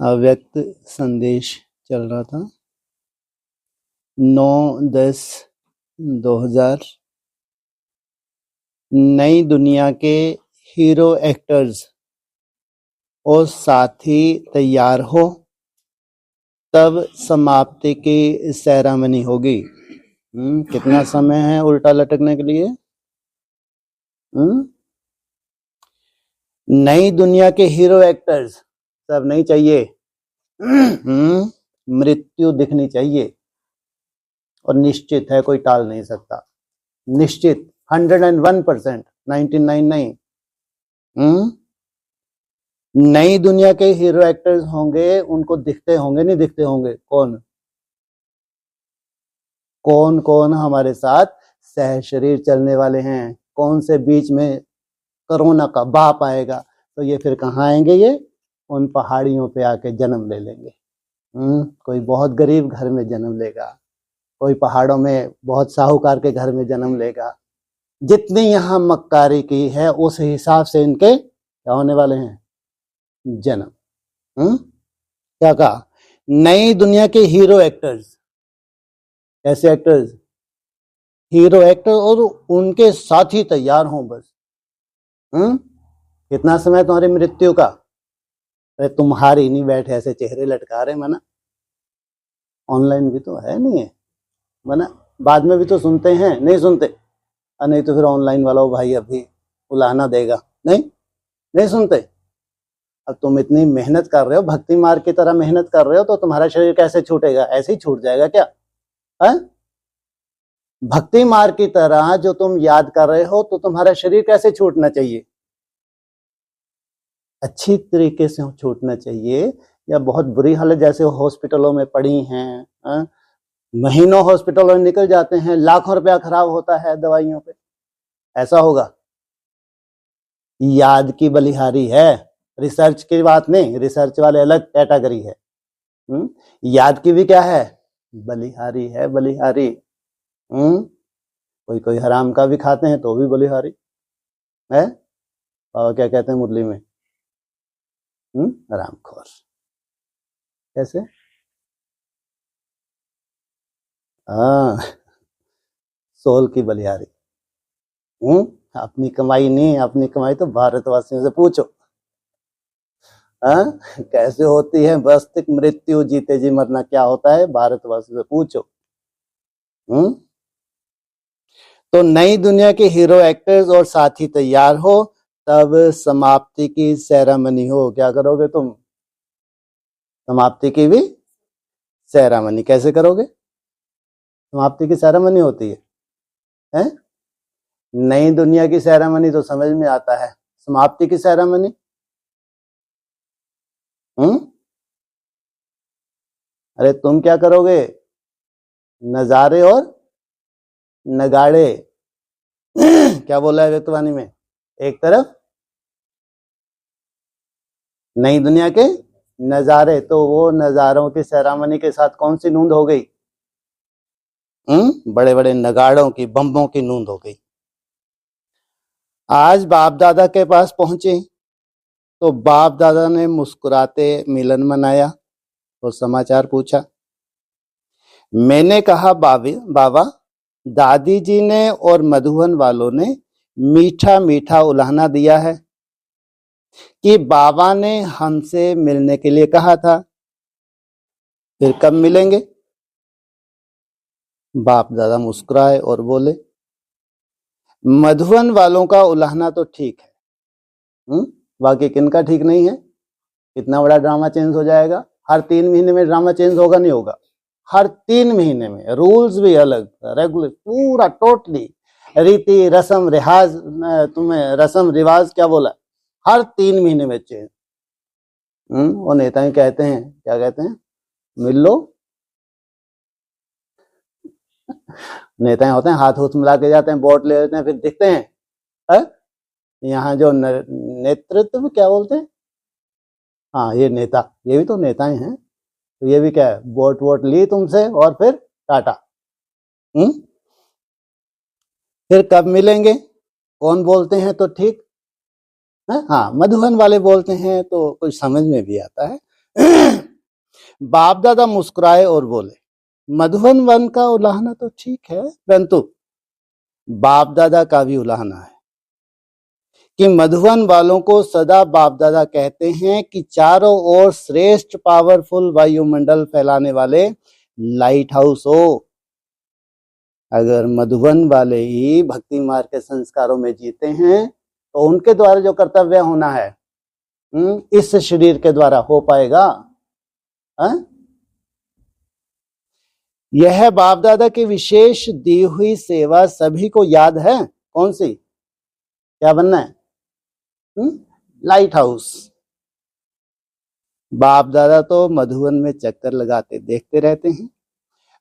अव्यक्त संदेश चल रहा था 9/10/2000। नई दुनिया के हीरो एक्टर्स और साथी तैयार हो, तब समाप्ति की सेरेमनी होगी। कितना समय है उल्टा लटकने के लिए? नई दुनिया के हीरो एक्टर्स सब नहीं चाहिए। मृत्यु दिखनी चाहिए और निश्चित है, कोई टाल नहीं सकता। निश्चित 101%, 99 नहीं। नई दुनिया के हीरो एक्टर्स होंगे, उनको दिखते होंगे नहीं दिखते होंगे? कौन कौन कौन हमारे साथ सह शरीर चलने वाले हैं? कौन से बीच में कोरोना का बाप आएगा तो ये फिर कहाँ आएंगे? ये उन पहाड़ियों पे आके जन्म ले लेंगे। कोई बहुत गरीब घर में जन्म लेगा, कोई पहाड़ों में बहुत साहूकार के घर में जन्म लेगा। जितनी यहाँ मक्कारी की है उस हिसाब से इनके क्या होने वाले हैं? जन्म। क्या कहा? नई दुनिया के हीरो एक्टर्स। कैसे एक्टर्स? हीरो एक्टर और उनके साथी तैयार हों बस। कितना समय तुम्हारी मृत्यु का? अरे तुम्हारी नहीं, बैठे ऐसे चेहरे लटका रहे मना। ऑनलाइन भी तो है, नहीं है मना? बाद में भी तो सुनते हैं, नहीं सुनते? नहीं तो फिर ऑनलाइन वाला भाई अभी उलाहना देगा, नहीं सुनते। अब तुम इतनी मेहनत कर रहे हो, भक्ति मार्ग की तरह मेहनत कर रहे हो, तो तुम्हारा शरीर कैसे छूटेगा? ऐसे ही छूट जाएगा क्या? भक्ति मार्ग की तरह जो तुम याद कर रहे हो, तो तुम्हारा शरीर कैसे छूटना चाहिए? अच्छी तरीके से छूटना चाहिए, या बहुत बुरी हालत जैसे हॉस्पिटलों में पड़ी हैं, महीनों हॉस्पिटलों में निकल जाते हैं, लाखों रुपया खराब होता है दवाइयों पे, ऐसा होगा? याद की बलिहारी है, रिसर्च की बात नहीं। रिसर्च वाले अलग कैटेगरी है। याद की भी क्या है? बलिहारी है, बलिहारी। कोई कोई हराम का भी खाते हैं तो भी बलिहारी है। और क्या कहते हैं मुरली में? हरामखोर। कैसे? सोल की बलिहारी। अपनी कमाई नहीं, अपनी कमाई तो भारतवासियों से पूछो। कैसे होती है वास्तविक मृत्यु? जीते जी मरना क्या होता है? भारतवासियों से पूछो। तो नई दुनिया के हीरो एक्टर्स और साथी तैयार हो, तब समाप्ति की सेरेमनी हो। क्या करोगे तुम? समाप्ति की भी सेरेमनी। कैसे करोगे? समाप्ति की सेरेमनी होती है? नई दुनिया की सेरेमनी तो समझ में आता है, समाप्ति की सेरेमनी? अरे तुम क्या करोगे? नजारे और नगाड़े। क्या बोला है व्यक्तवाणी में? एक तरफ नई दुनिया के नजारे, तो वो नजारों की सेरेमनी के साथ कौन सी नूंद हो गई? बड़े बड़े नगाड़ों की, बम्बों की नूंद हो गई। आज बाप दादा के पास पहुंचे तो बाप दादा ने मुस्कुराते मिलन मनाया और समाचार पूछा। मैंने कहा, बाबा, दादी जी ने और मधुबन वालों ने मीठा मीठा उलाहना दिया है कि बाबा ने हमसे मिलने के लिए कहा था, फिर कब मिलेंगे? बाप दादा मुस्कुराए और बोले, मधुबन वालों का उलाहना तो ठीक है, बाकी किनका ठीक नहीं है? कितना बड़ा ड्रामा चेंज हो जाएगा। हर 3 महीने में ड्रामा चेंज होगा, नहीं होगा? हर 3 महीने में रूल्स भी अलग, रेगुलर, पूरा टोटली रीति रस्म रिवाज, तुम्हें रस्म रिवाज क्या बोला? हर 3 महीने में चेंज। वो नेता कहते हैं, क्या कहते हैं? मिल लो। नेता होते हैं, हाथ हुथ मिला के जाते हैं, वोट ले लेते हैं, फिर दिखते हैं। यहाँ जो नेतृत्व क्या बोलते हैं? हाँ, ये नेता, ये भी तो नेताएं हैं। तो ये भी क्या है? वोट ली तुमसे और फिर टाटा। फिर कब मिलेंगे? कौन बोलते हैं तो ठीक है? हाँ, मधुबन वाले बोलते हैं तो कुछ समझ में भी आता है। बाप दादा मुस्कुराए और बोले, मधुवन वन का उलाहना तो ठीक है, परंतु बाप दादा का भी उलाहना है कि मधुवन वालों को सदा बाप दादा कहते हैं कि चारों ओर श्रेष्ठ पावरफुल वायुमंडल फैलाने वाले लाइट हाउस हो। अगर मधुवन वाले ही भक्ति मार्ग के संस्कारों में जीते हैं तो उनके द्वारा जो कर्तव्य होना है इस शरीर के द्वारा हो पाएगा। यह बाप दादा की विशेष दी हुई सेवा सभी को याद है। कौन सी? क्या बनना है? Light house. बाप दादा तो मधुवन में चक्कर लगाते देखते रहते हैं।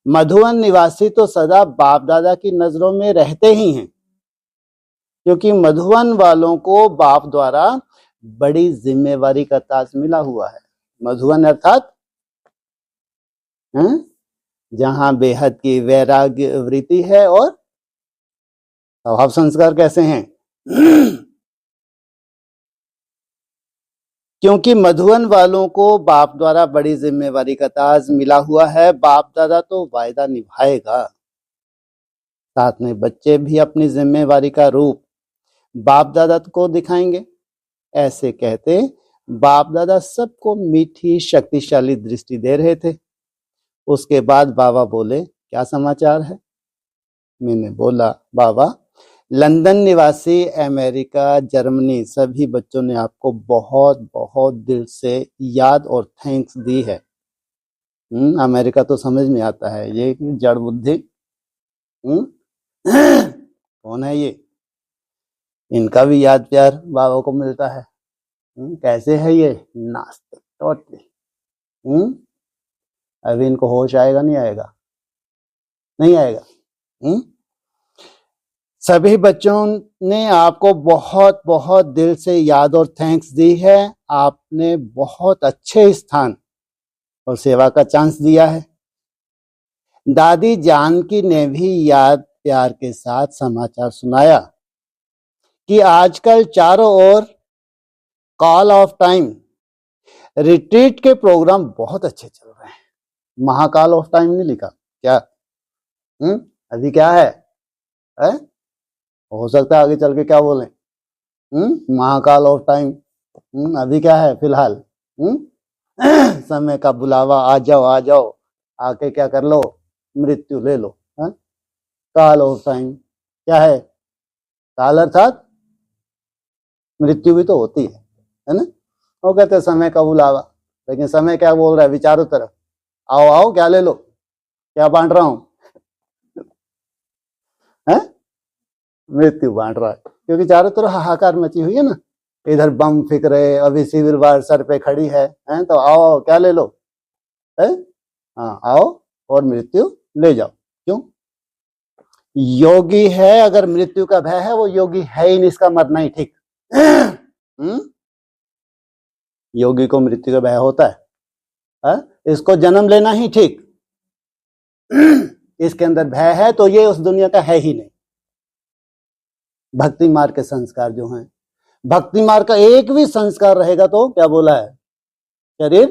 मधुवन निवासी तो सदा बाप दादा की नजरों में रहते ही हैं, क्योंकि मधुवन वालों को बाप द्वारा बड़ी जिम्मेवारी का ताज मिला हुआ है। मधुवन अर्थात जहां बेहद की वैराग्य वृत्ति है और स्वभाव संस्कार कैसे हैं। क्योंकि मधुवन वालों को बाप द्वारा बड़ी जिम्मेवारी का ताज मिला हुआ है, बाप दादा तो वायदा निभाएगा। साथ में बच्चे भी अपनी जिम्मेवारी का रूप बाप दादा को दिखाएंगे। ऐसे कहते बाप दादा सबको मीठी शक्तिशाली दृष्टि दे रहे थे। उसके बाद बाबा बोले, क्या समाचार है? मैंने बोला, बाबा लंदन निवासी, अमेरिका, जर्मनी सभी बच्चों ने आपको बहुत बहुत दिल से याद और थैंक्स दी है। अमेरिका तो समझ में आता है, ये जड़ बुद्धि कौन है ये? इनका भी याद प्यार बाबा को मिलता है। कैसे है ये? नास्तिक टोटली। अभी इनको होश आएगा नहीं आएगा? नहीं आएगा। सभी बच्चों ने आपको बहुत बहुत दिल से याद और थैंक्स दी है। आपने बहुत अच्छे स्थान और सेवा का चांस दिया है। दादी जानकी ने भी याद प्यार के साथ समाचार सुनाया कि आजकल चारों ओर कॉल ऑफ टाइम रिट्रीट के प्रोग्राम बहुत अच्छे चल रहे हैं। महाकाल ऑफ टाइम नहीं लिखा क्या? अभी क्या है? हो सकता है आगे चल के क्या बोले, महाकाल ऑफ टाइम। अभी क्या है फिलहाल? समय का बुलावा, आ जाओ आ जाओ, आके क्या कर लो, मृत्यु ले लो। काल ऑफ टाइम क्या है? काल अर्थात मृत्यु भी तो होती है ना? वो कहते हैं समय का बुलावा, लेकिन समय क्या बोल रहा है? विचारों तरफ, आओ आओ क्या ले लो, क्या बांट रहा हूं? मृत्यु बांट रहा है, क्योंकि चारों तरफ हाहाकार मची हुई है ना। इधर बम फेंक रहे, अभी सिविल वार सर पे खड़ी है, तो आओ क्या ले लो, हाँ आओ और मृत्यु ले जाओ। क्यों? योगी है, अगर मृत्यु का भय है वो योगी है ही नहीं, इसका मरना ही ठीक। योगी को मृत्यु का भय होता है? इसको जन्म लेना ही ठीक। इसके अंदर भय है तो ये उस दुनिया का है ही नहीं। भक्ति मार्ग के संस्कार जो हैं, भक्ति मार्ग का एक भी संस्कार रहेगा तो क्या बोला है? शरीर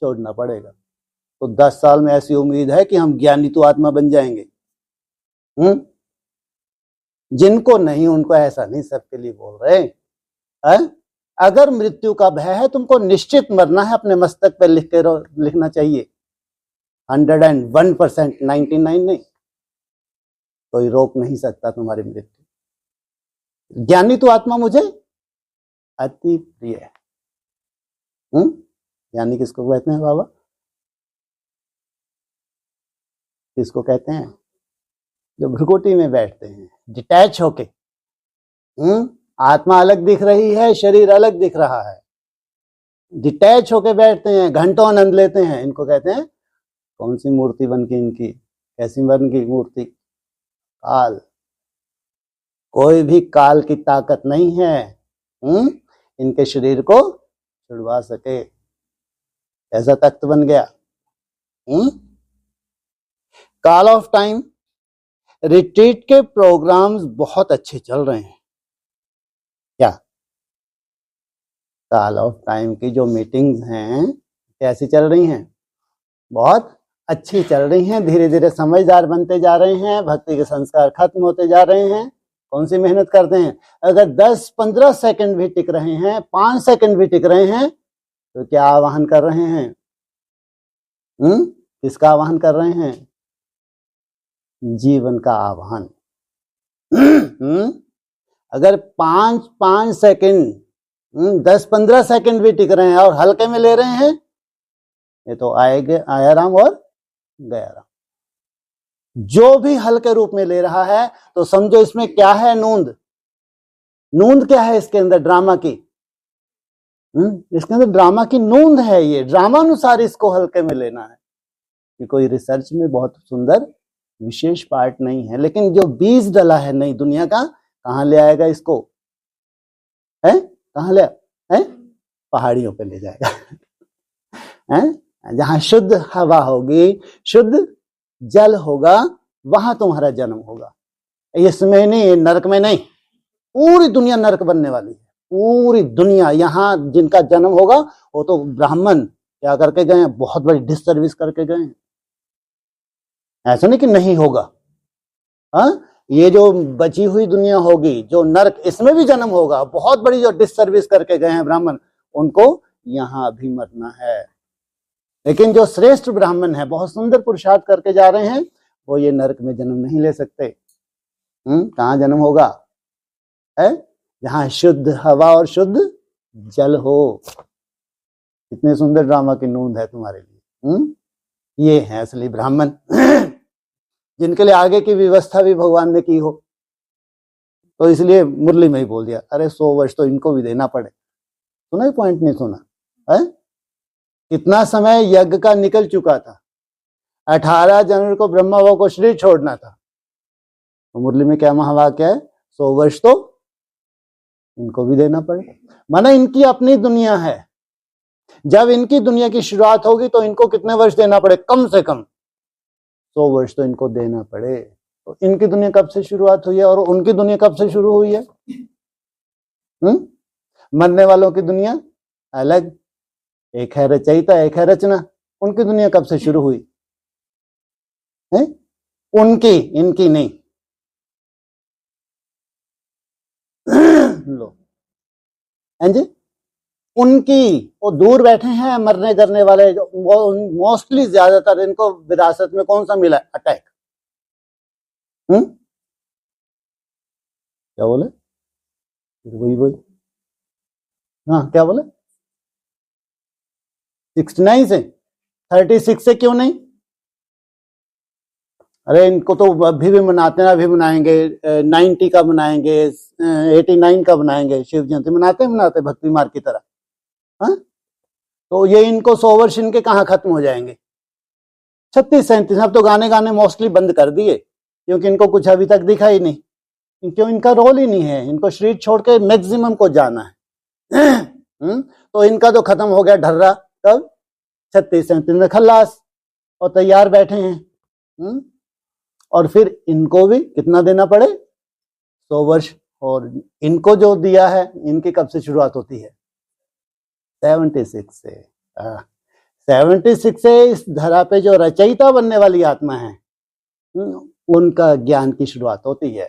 छोड़ना पड़ेगा। तो 10 साल में ऐसी उम्मीद है कि हम ज्ञानी तो आत्मा बन जाएंगे। जिनको नहीं उनको ऐसा नहीं, सबके लिए बोल रहे हैं। अगर मृत्यु का भय है, तुमको निश्चित मरना है, अपने मस्तक पे लिखना चाहिए 101%, 99 नहीं। कोई रोक नहीं सकता तुम्हारी मृत्यु। ज्ञानी तो आत्मा मुझे अति प्रिय है। ज्ञानी किसको कहते हैं बाबा? किसको कहते हैं? जो भ्रुकुटी में बैठते हैं, डिटैच होके। आत्मा अलग दिख रही है, शरीर अलग दिख रहा है, डिटैच होके बैठते हैं, घंटों आनंद लेते हैं। इनको कहते हैं, कौन सी मूर्ति बन की इनकी, कैसी बन की मूर्ति? काल। कोई भी काल की ताकत नहीं है इनके शरीर को छुड़वा सके। ऐसा तख्त बन गया। कॉल ऑफ टाइम रिट्रीट के प्रोग्राम्स बहुत अच्छे चल रहे हैं। क्या? कॉल ऑफ टाइम की जो मीटिंग्स हैं कैसी चल रही हैं? बहुत अच्छी चल रही हैं। धीरे धीरे समझदार बनते जा रहे हैं, भक्ति के संस्कार खत्म होते जा रहे हैं। कौन सी मेहनत करते हैं? अगर 10-15 सेकंड भी टिक रहे हैं, 5 सेकंड भी टिक रहे हैं, तो क्या आवाहन कर रहे हैं? किसका आवाहन कर रहे हैं? जीवन का आवाहन। अगर 5 सेकंड 10-15 सेकंड भी टिक रहे हैं और हल्के में ले रहे हैं, ये तो आया राम और गया राम। जो भी हल्के रूप में ले रहा है तो समझो इसमें क्या है? नूंद क्या है इसके अंदर? ड्रामा की। इसके अंदर ड्रामा की नूंद है। ये ड्रामा अनुसार इसको हल्के में लेना है। ये कोई रिसर्च में बहुत सुंदर विशेष पार्ट नहीं है, लेकिन जो बीज डला है नई दुनिया का, कहां ले आएगा इसको? है कहां ले है? पहाड़ियों पे ले जाएगा। है जहां शुद्ध हवा होगी, शुद्ध जल होगा, वहां तुम्हारा जन्म होगा। इसमें नहीं, नरक में नहीं। पूरी दुनिया नरक बनने वाली है। पूरी दुनिया। यहाँ जिनका जन्म होगा वो तो ब्राह्मण क्या करके गए हैं? बहुत बड़ी डिससर्विस करके गए हैं। ऐसा नहीं कि नहीं होगा। ये जो बची हुई दुनिया होगी, जो नरक, इसमें भी जन्म होगा। बहुत बड़ी जो डिससर्विस करके गए हैं ब्राह्मण, उनको यहाँ भी मरना है। लेकिन जो श्रेष्ठ ब्राह्मण है, बहुत सुंदर पुरुषार्थ करके जा रहे हैं, वो ये नरक में जन्म नहीं ले सकते। कहाँ जन्म होगा? है जहां शुद्ध हवा और शुद्ध जल हो। कितने सुंदर ड्रामा की नूंद है तुम्हारे लिए। ये है असली ब्राह्मण, जिनके लिए आगे की व्यवस्था भी भगवान ने की हो। तो इसलिए मुरली में ही बोल दिया, अरे 100 वर्ष तो इनको भी देना पड़े। सुना ही पॉइंट? नहीं सुना है? कितना समय यज्ञ का निकल चुका था। 18 जनवरी को ब्रह्मा बाबा को शरीर छोड़ना था। तो मुरली में क्या महावाक्य है? 100 वर्ष तो इनको भी देना पड़े। माना इनकी अपनी दुनिया है। जब इनकी दुनिया की शुरुआत होगी तो इनको कितने वर्ष देना पड़े? कम से कम 100 वर्ष तो इनको देना पड़े। तो इनकी दुनिया कब से शुरुआत हुई है और उनकी दुनिया कब से शुरू हुई है? मरने वालों की दुनिया अलग, एक है रचयिता, एक है रचना। उनकी दुनिया कब से शुरू हुई है? उनकी, इनकी नहीं। लो जी, उनकी, वो दूर बैठे हैं मरने करने वाले। मोस्टली ज्यादातर इनको विरासत में कौन सा मिला? अटैक। क्या बोले? वही हाँ, क्या बोले? 69 से, 36 से क्यों नहीं? अरे इनको तो अभी भी मनाते हैं, अभी मनाएंगे। 90 का मनाएंगे, 89 का मनाएंगे। शिव जयंती मनाते भक्ति मार्ग की तरह। हाँ, तो ये इनको 100 वर्ष इनके कहाँ खत्म हो जाएंगे? 36-37। अब तो गाने मोस्टली बंद कर दिए, क्योंकि इनको कुछ अभी तक दिखा ही नहीं। क्यों? इनका रोल ही नहीं है। इनको शरीर छोड़ के मैक्सिमम को जाना है। तो इनका तो खत्म हो गया ढर्रा। तब 36-37 में खल्लास और तैयार बैठे हैं। और फिर इनको भी कितना देना पड़े? 100 वर्ष। और इनको जो दिया है, इनकी कब से शुरुआत होती है? 76 से। 76 से इस धरा पे जो रचयिता बनने वाली आत्मा है, उनका ज्ञान की शुरुआत होती है।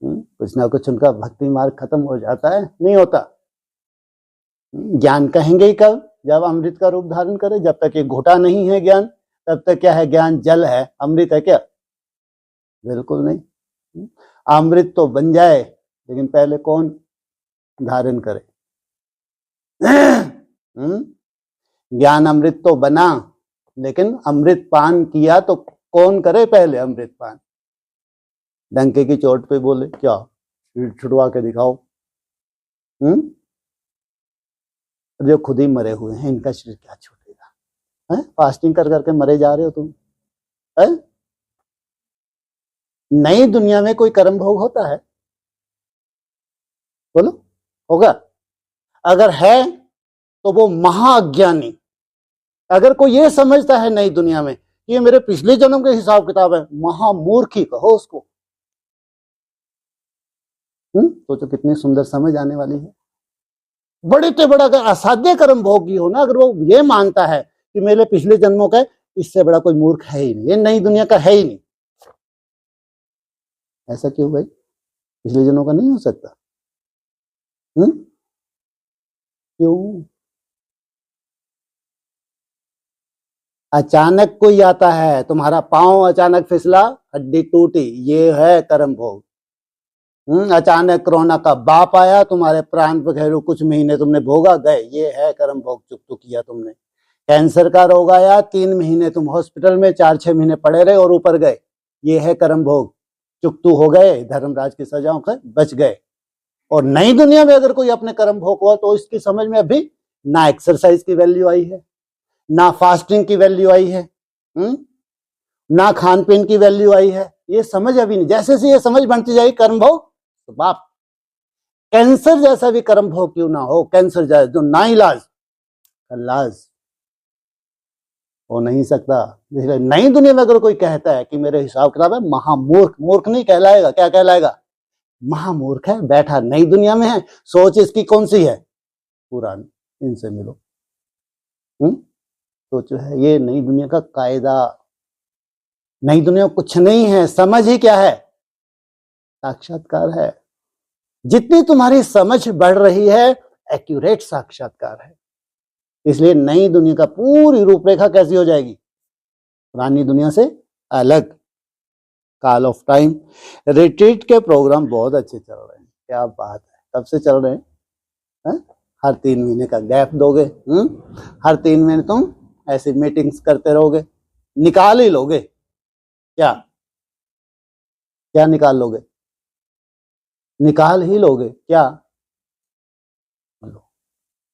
कुछ ना कुछ उनका भक्ति मार्ग खत्म हो जाता है, नहीं होता। ज्ञान कहेंगे ही कब? जब अमृत का रूप धारण करे। जब तक ये घोटा नहीं है ज्ञान, तब तक क्या है? ज्ञान जल है। अमृत है क्या? बिल्कुल नहीं। अमृत तो बन जाए, लेकिन पहले कौन धारण करे? ज्ञान अमृत तो बना, लेकिन अमृत पान किया तो कौन करे पहले अमृत पान? डंके की चोट पे बोले क्या छुड़वा के दिखाओ। जो खुद ही मरे हुए हैं, इनका शरीर क्या छूटेगा? है फास्टिंग कर करके मरे जा रहे हो तुम। है नई दुनिया में कोई कर्म भोग होता है? बोलो, होगा? अगर है तो वो महाअज्ञानी। अगर कोई ये समझता है नई दुनिया में कि ये मेरे पिछले जन्म के हिसाब किताब है, महामूर्खी कहो उसको। तो कितनी सुंदर समझ आने वाली है। बड़े से बड़ा अगर असाध्य कर्म भोगी हो ना, अगर वो ये मानता है कि मेरे पिछले जन्मों का, इससे बड़ा कोई मूर्ख है ही नहीं, ये नई दुनिया का है ही नहीं। ऐसा क्यों भाई? पिछले जन्मों का नहीं हो सकता? क्यों? अचानक कोई आता है, तुम्हारा पांव अचानक फिसला, हड्डी टूटी, ये है कर्म भोग। अचानक कोरोना का बाप आया, तुम्हारे प्राण पखेरु कुछ महीने तुमने भोगा, गए, ये है कर्म भोग, चुप किया तुमने। कैंसर का रोग आया, 3 महीने तुम हॉस्पिटल में, 4-6 महीने पड़े रहे और ऊपर गए, ये है कर्म भोग, चुकतू हो गए, धर्मराज की सजाओं से बच गए। और नई दुनिया में अगर कोई अपने कर्म भोग हुआ तो इसकी समझ में अभी ना एक्सरसाइज की वैल्यू आई है, ना फास्टिंग की वैल्यू आई है, ना खान पीन की वैल्यू आई है, ये समझ अभी नहीं। जैसे से ये समझ बनती जाएगी कर्म भोग, तो बाप कैंसर जैसा भी कर्म भोग क्यों ना हो, कैंसर जैसा जो ना इलाज हो नहीं सकता। नई दुनिया में अगर कोई कहता है कि मेरे हिसाब किताब है, महामूर्ख, मूर्ख नहीं कहलाएगा, क्या कहलाएगा? महामूर्ख है, बैठा नई दुनिया में है, सोच इसकी कौन सी है? पुरानी, इनसे मिलो। तो जो है ये नई दुनिया का कायदा, नई दुनिया कुछ नहीं है, समझ ही क्या है? साक्षात्कार है। जितनी तुम्हारी समझ बढ़ रही है, एक्यूरेट साक्षात्कार है। इसलिए नई दुनिया का पूरी रूपरेखा कैसी हो जाएगी? पुरानी दुनिया से अलग। कॉल ऑफ टाइम रिट्रीट के प्रोग्राम बहुत अच्छे चल रहे हैं, क्या बात है, कब से चल रहे हैं? हर 3 महीने का गैप दोगे, हर 3 महीने तुम ऐसी मीटिंग्स करते रहोगे, निकाल ही लोगे क्या? क्या निकाल लोगे? निकाल ही लोगे क्या?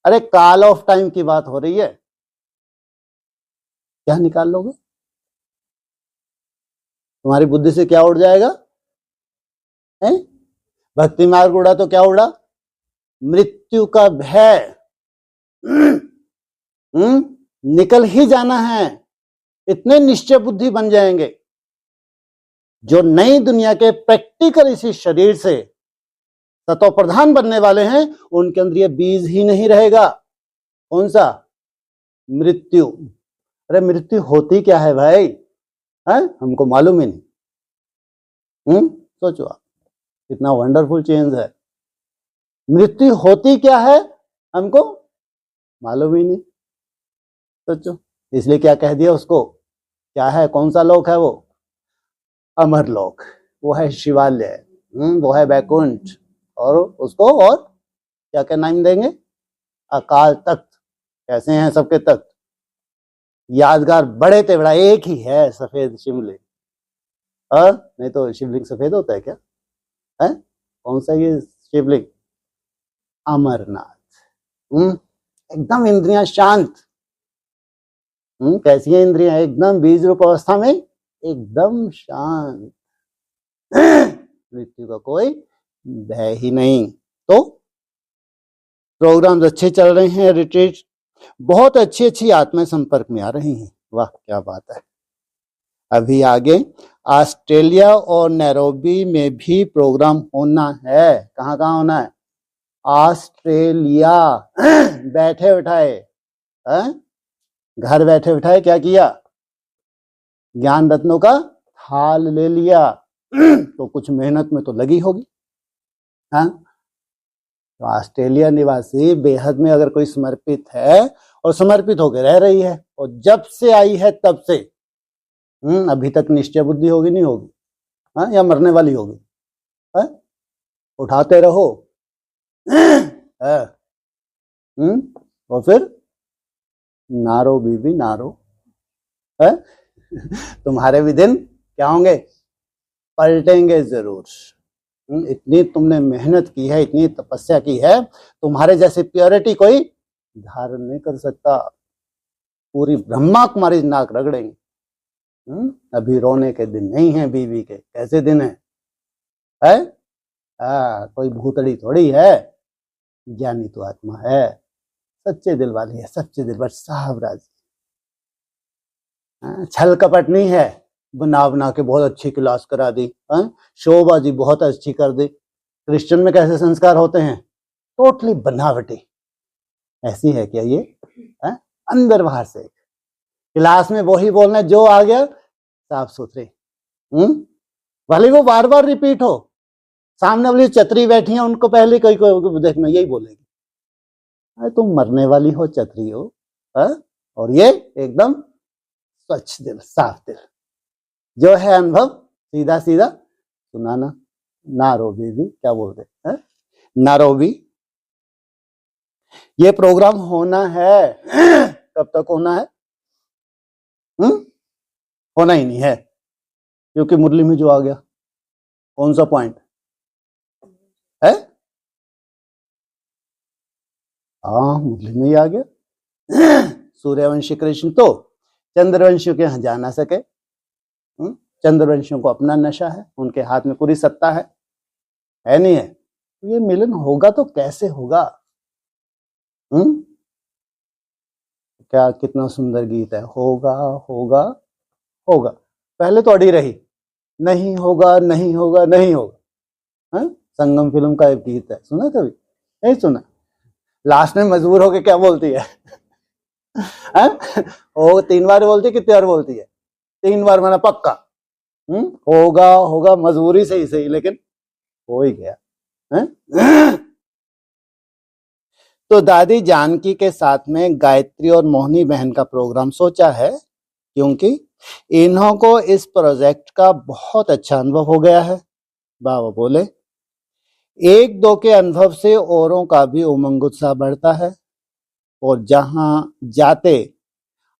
अरे कॉल ऑफ टाइम की बात हो रही है, क्या निकाल लोगे? तुम्हारी बुद्धि से क्या उड़ जाएगा? भक्ति मार्ग उड़ा तो क्या उड़ा? मृत्यु का भय। निकल ही जाना है, इतने निश्चय बुद्धि बन जाएंगे। जो नई दुनिया के प्रैक्टिकल इसी शरीर से तत्व प्रधान बनने वाले हैं, उनके अंदर ये बीज ही नहीं रहेगा। कौन सा? मृत्यु। अरे मृत्यु होती क्या है भाई? हमको मालूम ही नहीं। सोचो आप, कितना वंडरफुल चेंज है। मृत्यु होती क्या है हमको मालूम ही नहीं। सोचो, इसलिए क्या कह दिया उसको? क्या है, कौन सा लोक है वो? अमर लोक, वो है शिवालय, वो है बैकुंठ, और उसको और क्या क्या नाम देंगे? अकाल तख्त। कैसे हैं सबके तख्त? यादगार, बड़े ते बड़ा एक ही है, सफेद शिवलिंग। नहीं तो शिवलिंग सफेद होता है क्या? है कौन सा ये शिवलिंग? अमरनाथ। एकदम इंद्रियां शांत। कैसी है इंद्रियां? एकदम बीज रूप अवस्था में एकदम शांत। मृत्यु का कोई भय ही नहीं। तो प्रोग्राम्स अच्छे चल रहे हैं, रिट्रीट बहुत अच्छी आत्मा संपर्क में आ रही हैं। वाह क्या बात है। अभी आगे ऑस्ट्रेलिया और नैरोबी में भी प्रोग्राम होना है। कहाँ कहाँ होना है? ऑस्ट्रेलिया। बैठे बैठाए, घर बैठे बैठाए क्या किया? ज्ञान रत्नों का थाल ले लिया। तो कुछ मेहनत में तो लगी होगी। तो ऑस्ट्रेलिया निवासी बेहद में अगर कोई समर्पित है और समर्पित होकर रह रही है, और जब से आई है तब से अभी तक निश्चय बुद्धि होगी नहीं होगी? या मरने वाली होगी? उठाते रहो। और फिर नारो बीबी नारो। तुम्हारे भी दिन क्या होंगे? पलटेंगे जरूर। इतनी तुमने मेहनत की है, इतनी तपस्या की है, तुम्हारे जैसी प्योरिटी कोई धारण नहीं कर सकता। पूरी ब्रह्मा कुमारी नाक रगड़ेंगे। अभी रोने के दिन नहीं है बीवी के। कैसे दिन है? कोई भूतड़ी थोड़ी है, ज्ञानी तो आत्मा है, सच्चे दिल वाली है, सच्चे दिल पर साहब राजी। छल कपट नहीं है, बना बना के बहुत अच्छी क्लास करा दी, शोबाजी बहुत अच्छी कर दी। क्रिश्चियन में कैसे संस्कार होते हैं? टोटली बनावटी। ऐसी है क्या ये? है? अंदर बाहर से क्लास में वही बोलना जो आ गया, साफ सुथरे। भले वो बार बार रिपीट हो, सामने वाली चतरी बैठी है उनको पहले कोई देखना यही बोलेगी, अरे तुम मरने वाली हो चतरी हो। है? और ये एकदम स्वच्छ दिल, साफ दिल, जो है अनुभव सीधा सीधा सुनाना। ना रो बेबी, क्या बोलते हैं, ना रो भी। ये प्रोग्राम होना है कब तक होना है? होना ही नहीं है, क्योंकि मुरली में जो आ गया, कौन सा पॉइंट है? हाँ, मुरली में ही आ गया। सूर्यवंशी कृष्ण तो चंद्रवंशियों के यहां जा ना सके। चंद्रवंशियों को अपना नशा है, उनके हाथ में पूरी सत्ता है नहीं है? ये मिलन होगा तो कैसे होगा? क्या कितना सुंदर गीत है, होगा होगा होगा, पहले तो अड़ी रही, नहीं होगा नहीं होगा नहीं होगा। संगम फिल्म का एक गीत है, सुना कभी? नहीं सुना? लास्ट में मजबूर होके क्या बोलती है? वो 3 बार बोलती है, कितनी बार बोलती है? 3 बार, माना पक्का। होगा होगा, मजबूरी से ही सही, लेकिन हो ही गया। तो दादी जानकी के साथ में गायत्री और मोहिनी बहन का प्रोग्राम सोचा है, क्योंकि इन्हों को इस प्रोजेक्ट का बहुत अच्छा अनुभव हो गया है। बाबा बोले, 1-2 के अनुभव से औरों का भी उमंग उत्साह बढ़ता है, और जहां जाते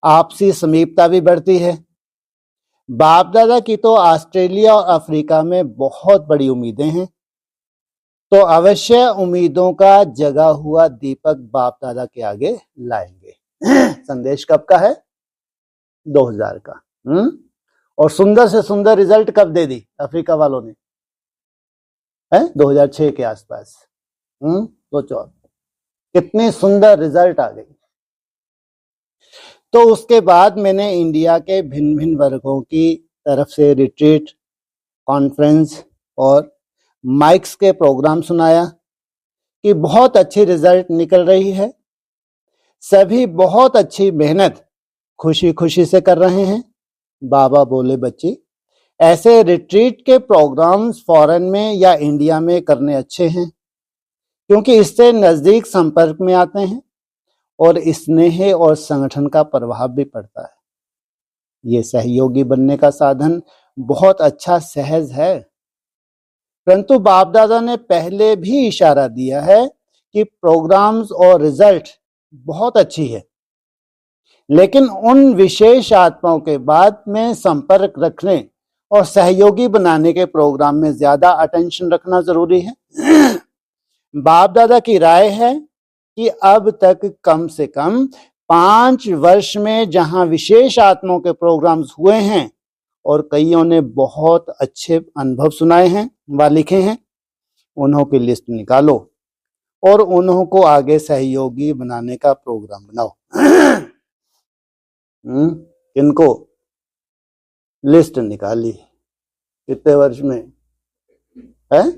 आपसी समीपता भी बढ़ती है। बाप दादा की तो ऑस्ट्रेलिया और अफ्रीका में बहुत बड़ी उम्मीदें हैं, तो अवश्य उम्मीदों का जगा हुआ दीपक बाप दादा के आगे लाएंगे। संदेश कब का है? 2000 का। और सुंदर से सुंदर रिजल्ट कब दे दी अफ्रीका वालों ने? 2006 के आसपास। सोचो कितनी सुंदर रिजल्ट आ गई। तो उसके बाद मैंने इंडिया के भिन्न भिन्न वर्गों की तरफ से रिट्रीट, कॉन्फ्रेंस और माइक्स के प्रोग्राम सुनाया कि बहुत अच्छी रिजल्ट निकल रही है, सभी बहुत अच्छी मेहनत खुशी खुशी से कर रहे हैं। बाबा बोले, बच्ची, ऐसे रिट्रीट के प्रोग्राम्स फॉरेन में या इंडिया में करने अच्छे हैं, क्योंकि इससे नजदीक संपर्क में आते हैं और स्नेह और संगठन का प्रभाव भी पड़ता है। ये सहयोगी बनने का साधन बहुत अच्छा सहज है, परंतु बाप दादा ने पहले भी इशारा दिया है कि प्रोग्राम्स और रिजल्ट बहुत अच्छी है, लेकिन उन विशेष आत्माओं के बाद में संपर्क रखने और सहयोगी बनाने के प्रोग्राम में ज्यादा अटेंशन रखना जरूरी है। बाप दादा की राय है कि अब तक कम से कम 5 वर्ष में जहां विशेष आत्माओं के प्रोग्राम्स हुए हैं और कईयों ने बहुत अच्छे अनुभव सुनाए हैं व लिखे हैं, उन्हों की लिस्ट निकालो और उन्हों को आगे सहयोगी बनाने का प्रोग्राम बनाओ। इनको लिस्ट निकाली, कितने वर्ष में है?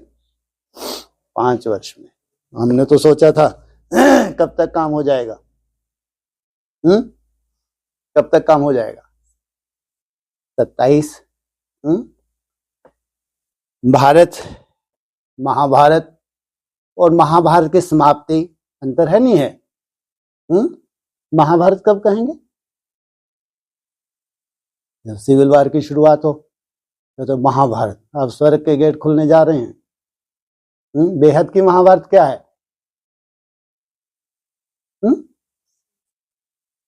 5 वर्ष में। हमने तो सोचा था कब तक काम हो जाएगा? कब तक काम हो जाएगा? 27। भारत, महाभारत और महाभारत की समाप्ति, अंतर है नहीं है? महाभारत कब कहेंगे? जब सिविल वार की शुरुआत हो तो महाभारत। अब स्वर्ग के गेट खुलने जा रहे हैं। बेहद की महाभारत क्या है?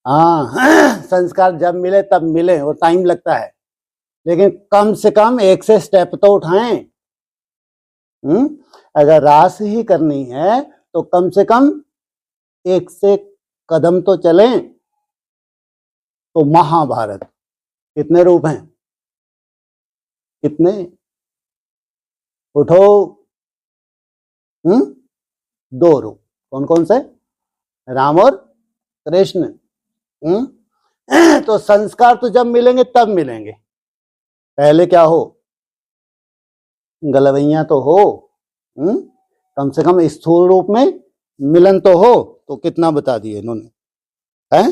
हाँ, संस्कार जब मिले तब मिले, और टाइम लगता है, लेकिन कम से कम एक से स्टेप तो उठाएं। अगर रास ही करनी है तो कम से कम एक से कदम तो चलें। तो महाभारत कितने रूप हैं? कितने? उठो। 2 रूप। कौन कौन से? राम और कृष्ण। तो संस्कार तो जब मिलेंगे तब मिलेंगे, पहले क्या हो? गलवैया तो हो। कम से कम स्थूल रूप में मिलन तो हो, तो कितना बता दिए इन्होंने, हैं?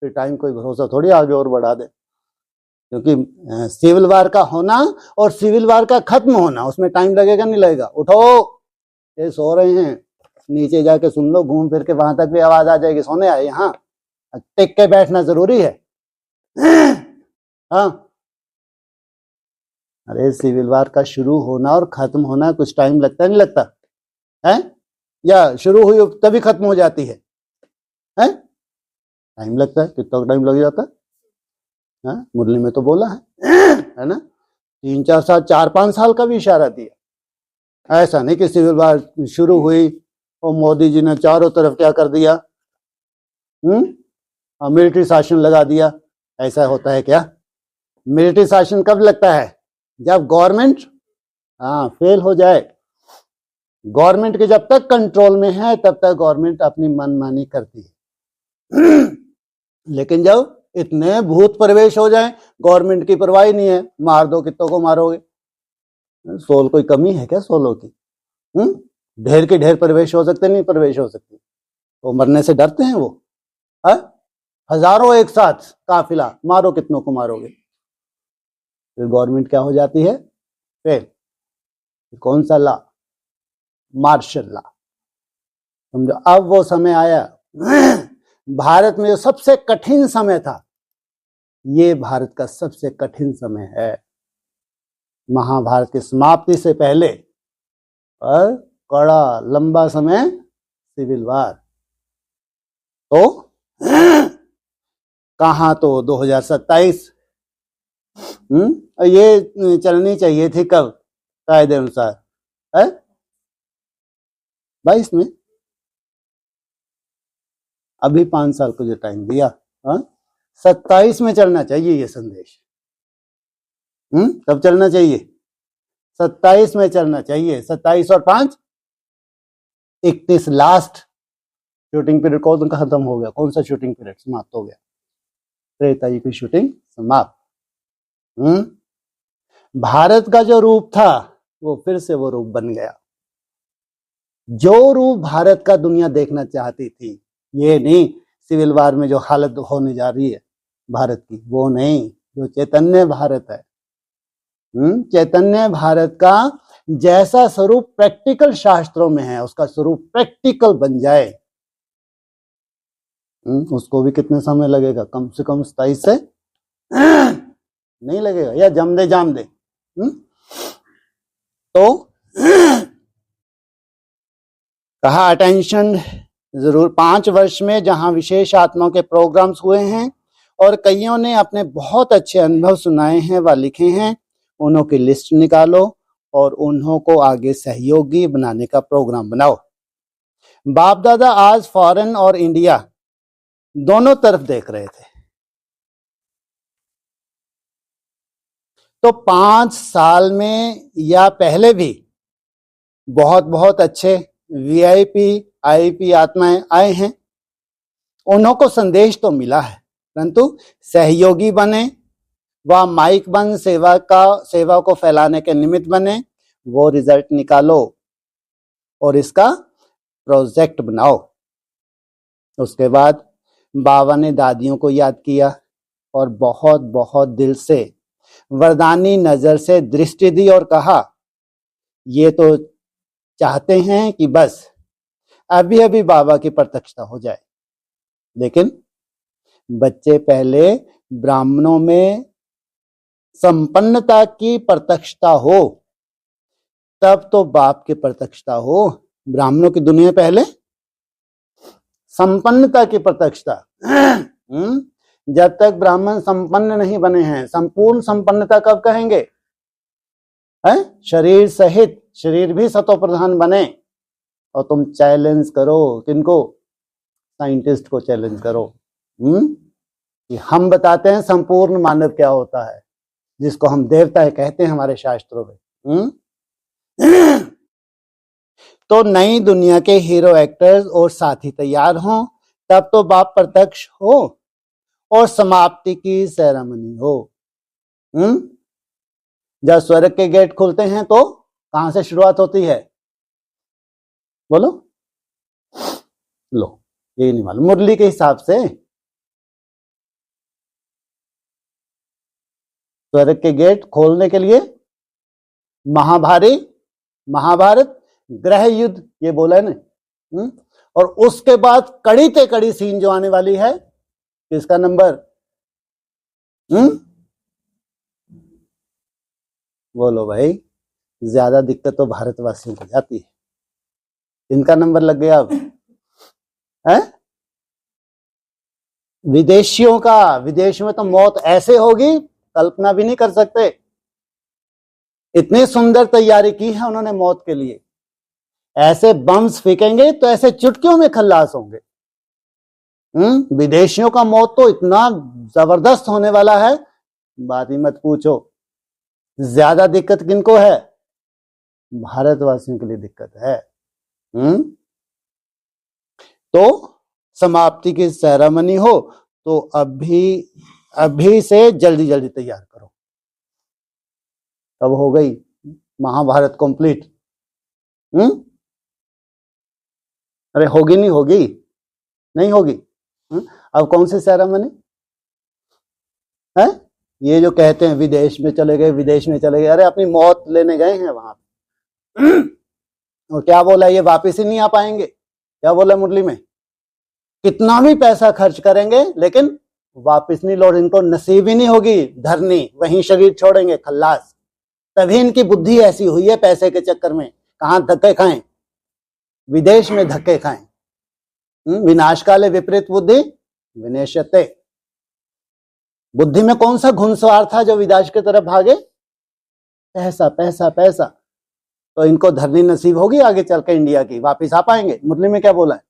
फिर टाइम कोई भरोसा थोड़ी आगे और बढ़ा दे, क्योंकि सिविल वार का होना और सिविल वार का खत्म होना उसमें टाइम लगेगा नहीं लगेगा। उठो, ये सो रहे हैं, नीचे जाके सुन लो, घूम फिर के वहां तक भी आवाज आ जाएगी, सोने आए यहाँ, टिक के बैठना जरूरी है। हाँ, अरे सिविल वार का शुरू होना और खत्म होना कुछ टाइम लगता नहीं लगता है? या शुरू हुई तभी खत्म हो जाती है? टाइम लगता है, कितना टाइम लग जाता है? मुरली में तो बोला है ना, 3-4 साल, 4-5 साल का भी इशारा दिया। ऐसा नहीं कि सिविल वार शुरू हुई और मोदी जी ने चारों तरफ क्या कर दिया, मिलिट्री शासन लगा दिया। ऐसा होता है क्या? मिलिट्री शासन कब लगता है? जब गवर्नमेंट फेल हो जाए। गवर्नमेंट के जब तक कंट्रोल में है तब तक गवर्नमेंट अपनी मनमानी करती है। लेकिन जब इतने भूत प्रवेश हो जाए, गवर्नमेंट की परवाही नहीं है, मार दो, कितनों को मारोगे? सोल कोई कमी है क्या सोलों की? ढेर के ढेर प्रवेश हो सकते, नहीं प्रवेश हो सकते, तो मरने से डरते हैं वो? हजारों एक साथ काफिला, मारो, कितनों को मारोगे? फिर गवर्नमेंट क्या हो जाती है? फिर कौन सा लॉ? Martial law. समझो, अब वो समय आया। भारत में जो सबसे कठिन समय था, ये भारत का सबसे कठिन समय है। महाभारत की समाप्ति से पहले और कड़ा लंबा समय सिविल वार। तो कहां तो 2027, ये चलनी चाहिए थी कब कायदे अनुसार? 22 में। अभी 5 साल को जो टाइम दिया, 27 में चलना चाहिए ये संदेश। कब चलना चाहिए? 27 में चलना चाहिए। 27 और 5 31 लास्ट शूटिंग पीरियड कौन खत्म हो गया? कौन सा शूटिंग पीरियड समाप्त हो गया? त्रेता युग की शूटिंग समाप्त। भारत का जो रूप था वो फिर से वो रूप बन गया, जो रूप भारत का दुनिया देखना चाहती थी। ये नहीं सिविल वार में जो हालत होने जा रही है भारत की, वो नहीं, जो चैतन्य भारत है। चैतन्य भारत का जैसा स्वरूप प्रैक्टिकल शास्त्रों में है, उसका स्वरूप प्रैक्टिकल बन जाए, उसको भी कितने समय लगेगा? कम से कम 27 से नहीं लगेगा, या जम दे जाम दे। तो कहा अटेंशन जरूर। 5 वर्ष में जहां विशेष आत्माओं के प्रोग्राम्स हुए हैं और कईयों ने अपने बहुत अच्छे अनुभव सुनाए हैं व लिखे हैं, उन्हों की लिस्ट निकालो और उन्हों को आगे सहयोगी बनाने का प्रोग्राम बनाओ। बाप दादा आज फॉरेन और इंडिया दोनों तरफ देख रहे थे, तो 5 साल में या पहले भी बहुत बहुत अच्छे वीआईपी आईपी आत्माएं आए हैं, उन्हों को संदेश तो मिला है, परंतु सहयोगी बने व माइक बन सेवा को फैलाने के निमित्त बने, वो रिजल्ट निकालो और इसका प्रोजेक्ट बनाओ। उसके बाद बाबा ने दादियों को याद किया और बहुत बहुत दिल से वरदानी नजर से दृष्टि दी और कहा, ये तो चाहते हैं कि बस अभी अभी बाबा की प्रत्यक्षता हो जाए, लेकिन बच्चे पहले ब्राह्मणों में संपन्नता की प्रत्यक्षता हो, तब तो बाप की प्रत्यक्षता हो। ब्राह्मणों की दुनिया पहले संपन्नता की प्रत्यक्षता। जब तक ब्राह्मण संपन्न नहीं बने हैं, संपूर्ण संपन्नता कब कहेंगे? शरीर सहित, शरीर भी सतो प्रधान बने। और तुम चैलेंज करो, किनको? साइंटिस्ट को चैलेंज करो कि हम बताते हैं संपूर्ण मानव क्या होता है, जिसको हम देवता कहते हैं हमारे शास्त्रों में। तो नई दुनिया के हीरो एक्टर्स और साथी तैयार हों, तब तो बाप प्रत्यक्ष हो और समाप्ति की सेरेमनी हो। जब स्वर्ग के गेट खुलते हैं तो कहां से शुरुआत होती है? बोलो। लो, ये नहीं मालूम मुरली के हिसाब से। स्वर्ग के गेट खोलने के लिए महाभारत ग्रह युद्ध, ये बोला है ना। और उसके बाद कड़ी ते कड़ी सीन जो आने वाली है, किसका नंबर? बोलो भाई, ज्यादा दिक्कत तो भारतवासियों को जाती है। इनका नंबर लग गया अब है विदेशियों का। विदेश में तो मौत ऐसे होगी कल्पना भी नहीं कर सकते। इतनी सुंदर तैयारी की है उन्होंने मौत के लिए। ऐसे बम्स फेंकेंगे तो ऐसे चुटकियों में खल्लास होंगे। विदेशियों का मौत तो इतना जबरदस्त होने वाला है, बात ही मत पूछो। ज्यादा दिक्कत किनको है? भारतवासियों के लिए दिक्कत है। तो समाप्ति की सेरेमनी हो तो अभी से जल्दी जल्दी तैयार करो। तब हो गई महाभारत कंप्लीट। अरे होगी नहीं होगी? नहीं होगी। अब कौन सी सेरेमनी है? ये जो कहते हैं विदेश में चले गए, अरे अपनी मौत लेने गए हैं वहां पे। और क्या बोला, ये वापिस ही नहीं आ पाएंगे। क्या बोला मुरली में? कितना भी पैसा खर्च करेंगे लेकिन वापिस नहीं लौट, इनको नसीब ही नहीं होगी धरनी, वहीं शरीर छोड़ेंगे, खल्लास। तभी इनकी बुद्धि ऐसी हुई है, पैसे के चक्कर में कहां धक्के खाएं, विदेश में धक्के खाएं। विनाश काले विपरीत बुद्धि विनेश्यते। बुद्धि में कौन सा घुड़सवार था जो विनाश की तरफ भागे? पैसा पैसा पैसा। तो इनको धरनी नसीब होगी आगे चल के इंडिया की? वापिस आ पाएंगे? मुरली में क्या बोला है?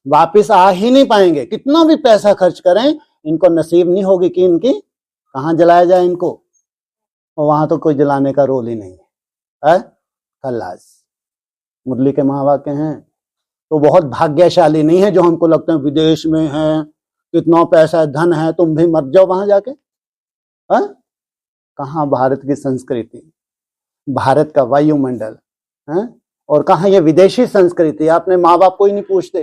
वापिस आ ही नहीं पाएंगे। कितना भी पैसा खर्च करें इनको नसीब नहीं होगी कि इनकी कहां जलाया जाए इनको। और वहां तो कोई जलाने का रोल ही नहीं है। खल्लास। मुरली के महावाक्य हैं। तो बहुत भाग्यशाली नहीं है जो हमको लगता है विदेश में है, कितना पैसा धन है, तुम भी मर जाओ वहां जाके। कहां भारत की संस्कृति, भारत का वायुमंडल है, और कहां ये विदेशी संस्कृति? अपने माँ बाप को ही नहीं पूछते।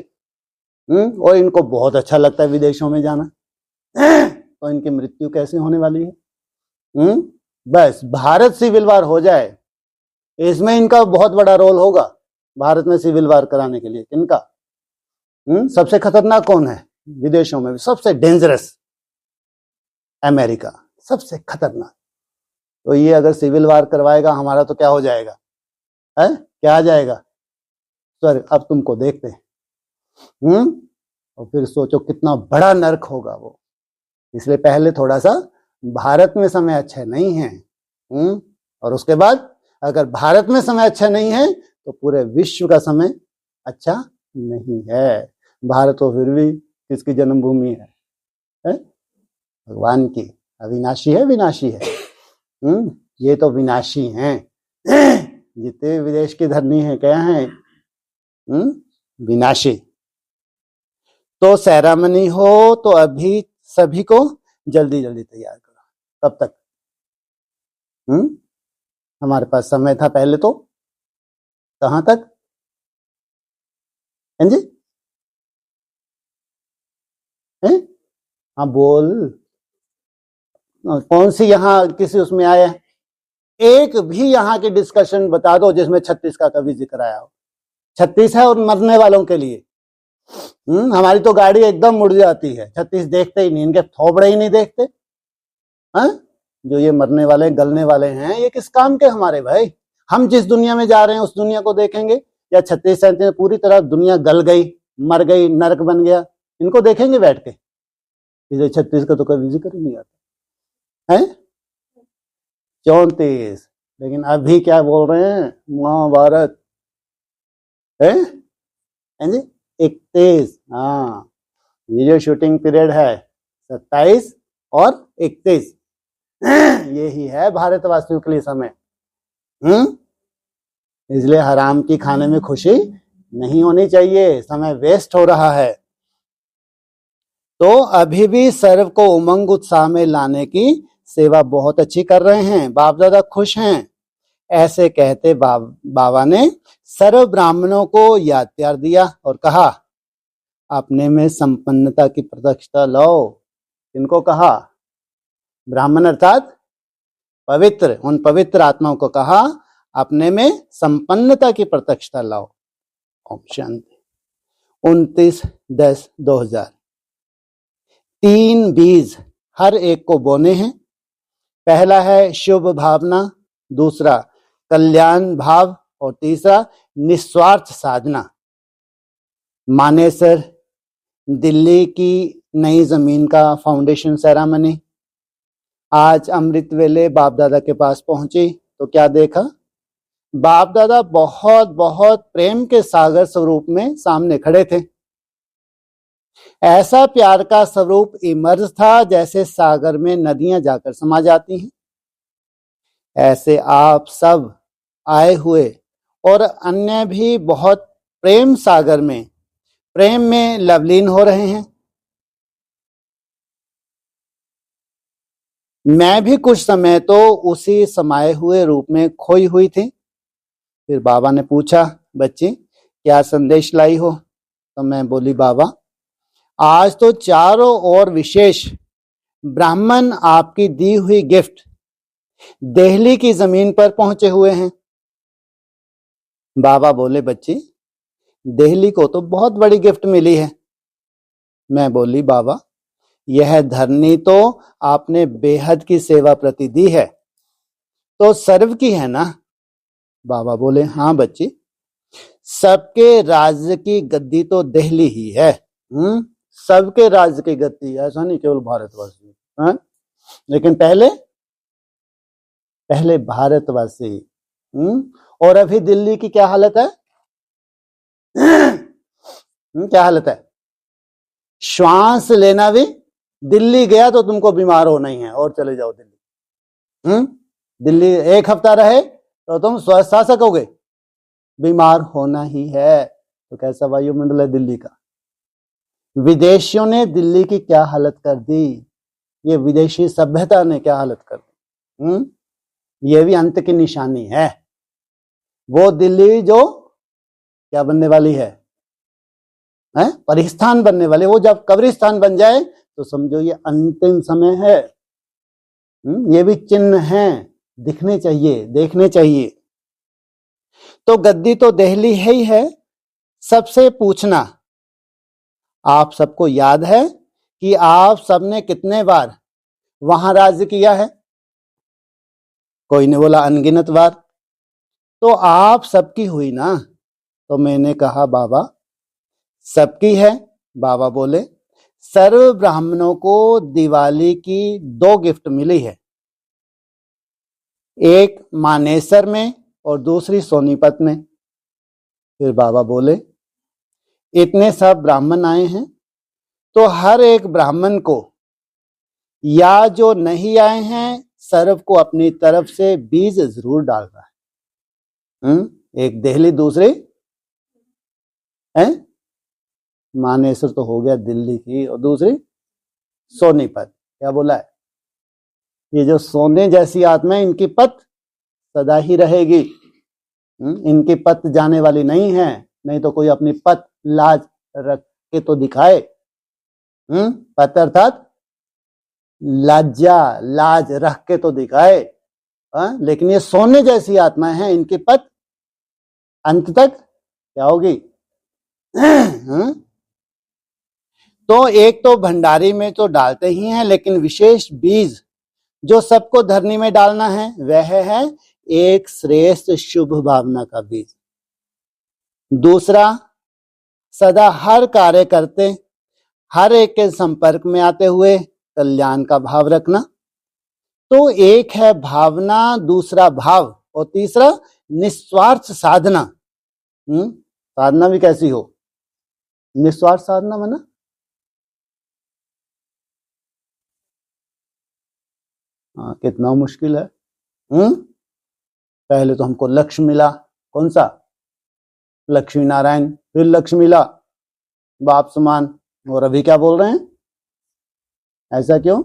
और इनको बहुत अच्छा लगता है विदेशों में जाना। तो इनकी मृत्यु कैसे होने वाली है? बस भारत सिविल वार हो जाए, इसमें इनका बहुत बड़ा रोल होगा। भारत में सिविल वार कराने के लिए किनका? सबसे खतरनाक कौन है विदेशों में? सबसे डेंजरस अमेरिका, सबसे खतरनाक। तो ये अगर सिविल वार करवाएगा हमारा तो क्या हो जाएगा? क्या आ जाएगा? स्वर्ग अब तुमको देखते हैं। और फिर सोचो कितना बड़ा नरक होगा वो। इसलिए पहले थोड़ा सा भारत में समय अच्छा नहीं है, और उसके बाद अगर भारत में समय अच्छा नहीं है तो पूरे विश्व का समय अच्छा नहीं है। भारत तो फिर भी किसकी जन्मभूमि है? भगवान की। अविनाशी है विनाशी है? ये तो विनाशी हैं। जितने विदेश की धरनी है क्या है? विनाशी। तो सेरेमनी हो तो अभी सभी को जल्दी जल्दी तैयार करो। तब तक हमारे पास समय था पहले तो। कहां तक? हैं जी? हैं? हाँ बोल। कौन सी यहाँ किसी उसमें आया है? एक भी यहाँ की डिस्कशन बता दो जिसमें 36 का कभी जिक्र आया हो। 36 है और मरने वालों के लिए। हमारी तो गाड़ी एकदम मुड़ जाती है, 36 देखते ही नहीं, इनके थोबड़े ही नहीं देखते। जो ये मरने वाले गलने वाले हैं ये किस काम के हमारे भाई? हम जिस दुनिया में जा रहे हैं उस दुनिया को देखेंगे या 36-37 पूरी तरह दुनिया गल गई, मर गई, नरक बन गया, इनको देखेंगे बैठ के? इसे 36 का तो कभी जिक्र ही नहीं आता है। 34। लेकिन अभी क्या बोल रहे हैं? महाभारत है जी 31। हाँ, ये जो शूटिंग पीरियड है 27 और 31, यही है भारतवासियों के लिए समय। इसलिए हराम की खाने में खुशी नहीं होनी चाहिए, समय वेस्ट हो रहा है। तो अभी भी सर्व को उमंग उत्साह में लाने की सेवा बहुत अच्छी कर रहे हैं, बाप दादा खुश हैं। ऐसे कहते बाबा ने सर्व ब्राह्मणों को याद प्यार दिया और कहा, अपने में संपन्नता की प्रतिष्ठा लाओ। इनको कहा? ब्राह्मण अर्थात पवित्र, उन पवित्र आत्माओं को कहा अपने में संपन्नता की प्रतिष्ठा लाओ। ओम शांति। 29/10/2000। 3 बीज हर एक को बोने हैं। पहला है शुभ भावना, दूसरा कल्याण भाव और तीसरा निस्वार्थ साधना। मानेसर दिल्ली की नई जमीन का फाउंडेशन सेरेमनी। आज अमृत वेले बाप दादा के पास पहुंची तो क्या देखा? बाप दादा बहुत बहुत प्रेम के सागर स्वरूप में सामने खड़े थे। ऐसा प्यार का स्वरूप इमर्ज था जैसे सागर में नदियां जाकर समा जाती हैं। ऐसे आप सब आए हुए और अन्य भी बहुत प्रेम सागर में, प्रेम में लवलीन हो रहे हैं। मैं भी कुछ समय तो उसी समाये हुए रूप में खोई हुई थी। फिर बाबा ने पूछा, बच्ची क्या संदेश लाई हो? तो मैं बोली, बाबा आज तो चारों ओर विशेष ब्राह्मण आपकी दी हुई गिफ्ट दिल्ली की जमीन पर पहुंचे हुए हैं। बाबा बोले, बच्ची दिल्ली को तो बहुत बड़ी गिफ्ट मिली है। मैं बोली, बाबा यह धरनी तो आपने बेहद की सेवा प्रति दी है, तो सर्व की है ना? बाबा बोले, हाँ बच्ची, सबके राज्य की गद्दी तो दिल्ली ही है। सबके राज्य की गद्दी, ऐसा नहीं केवल भारतवासी। लेकिन पहले भारतवासी। और अभी दिल्ली की क्या हालत है? क्या हालत है? श्वास लेना भी, दिल्ली गया तो तुमको बीमार होना ही है और चले जाओ दिल्ली। दिल्ली 1 हफ्ता रहे तो तुम स्वस्थ आ सकोगे, बीमार होना ही है। तो कैसा वायुमंडल है दिल्ली का? विदेशियों ने दिल्ली की क्या हालत कर दी, ये विदेशी सभ्यता ने क्या हालत कर दी। ये भी अंत की निशानी है। वो दिल्ली जो क्या बनने वाली है, परिस्थान बनने वाले, वो जब कब्रिस्तान बन जाए तो समझो ये अंतिम समय है। ये भी चिन्ह हैं, दिखने चाहिए, देखने चाहिए। तो गद्दी तो दिल्ली है ही है। सबसे पूछना, आप सबको याद है कि आप सबने कितने बार वहां राज्य किया है? कोई ने बोला अनगिनत बार। तो आप सबकी हुई ना? तो मैंने कहा, बाबा सबकी है। बाबा बोले, सर्व ब्राह्मणों को दिवाली की 2 गिफ्ट मिली है, एक मानेसर में और दूसरी सोनीपत में। फिर बाबा बोले, इतने सब ब्राह्मण आए हैं तो हर एक ब्राह्मण को, या जो नहीं आए हैं, सर्व को अपनी तरफ से बीज जरूर डालना है। एक दिल्ली, दूसरी है मानेसर तो हो गया दिल्ली की, और दूसरी सोनीपत। क्या बोला है? ये जो सोने जैसी आत्मा है, इनकी पत सदा ही रहेगी। इनकी पत जाने वाली नहीं है। नहीं तो कोई अपनी पत लाज रख के तो दिखाए। पत अर्थात लज्जा, लाज रख के तो दिखाए। लेकिन ये सोने जैसी आत्मा है, इनकी पत अंत तक क्या होगी? तो एक तो भंडारी में तो डालते ही हैं, लेकिन विशेष बीज जो सबको धरनी में डालना है वह है एक श्रेष्ठ शुभ भावना का बीज। दूसरा, सदा हर कार्य करते, हर एक के संपर्क में आते हुए कल्याण का भाव रखना। तो एक है भावना, दूसरा भाव, और तीसरा निस्वार्थ साधना। साधना भी कैसी हो? निस्वार्थ साधना माना कितना मुश्किल है। पहले तो हमको लक्ष्य मिला, कौन सा? लक्ष्मी नारायण। फिर लक्ष्य मिला बाप समान, और अभी क्या बोल रहे हैं? ऐसा क्यों?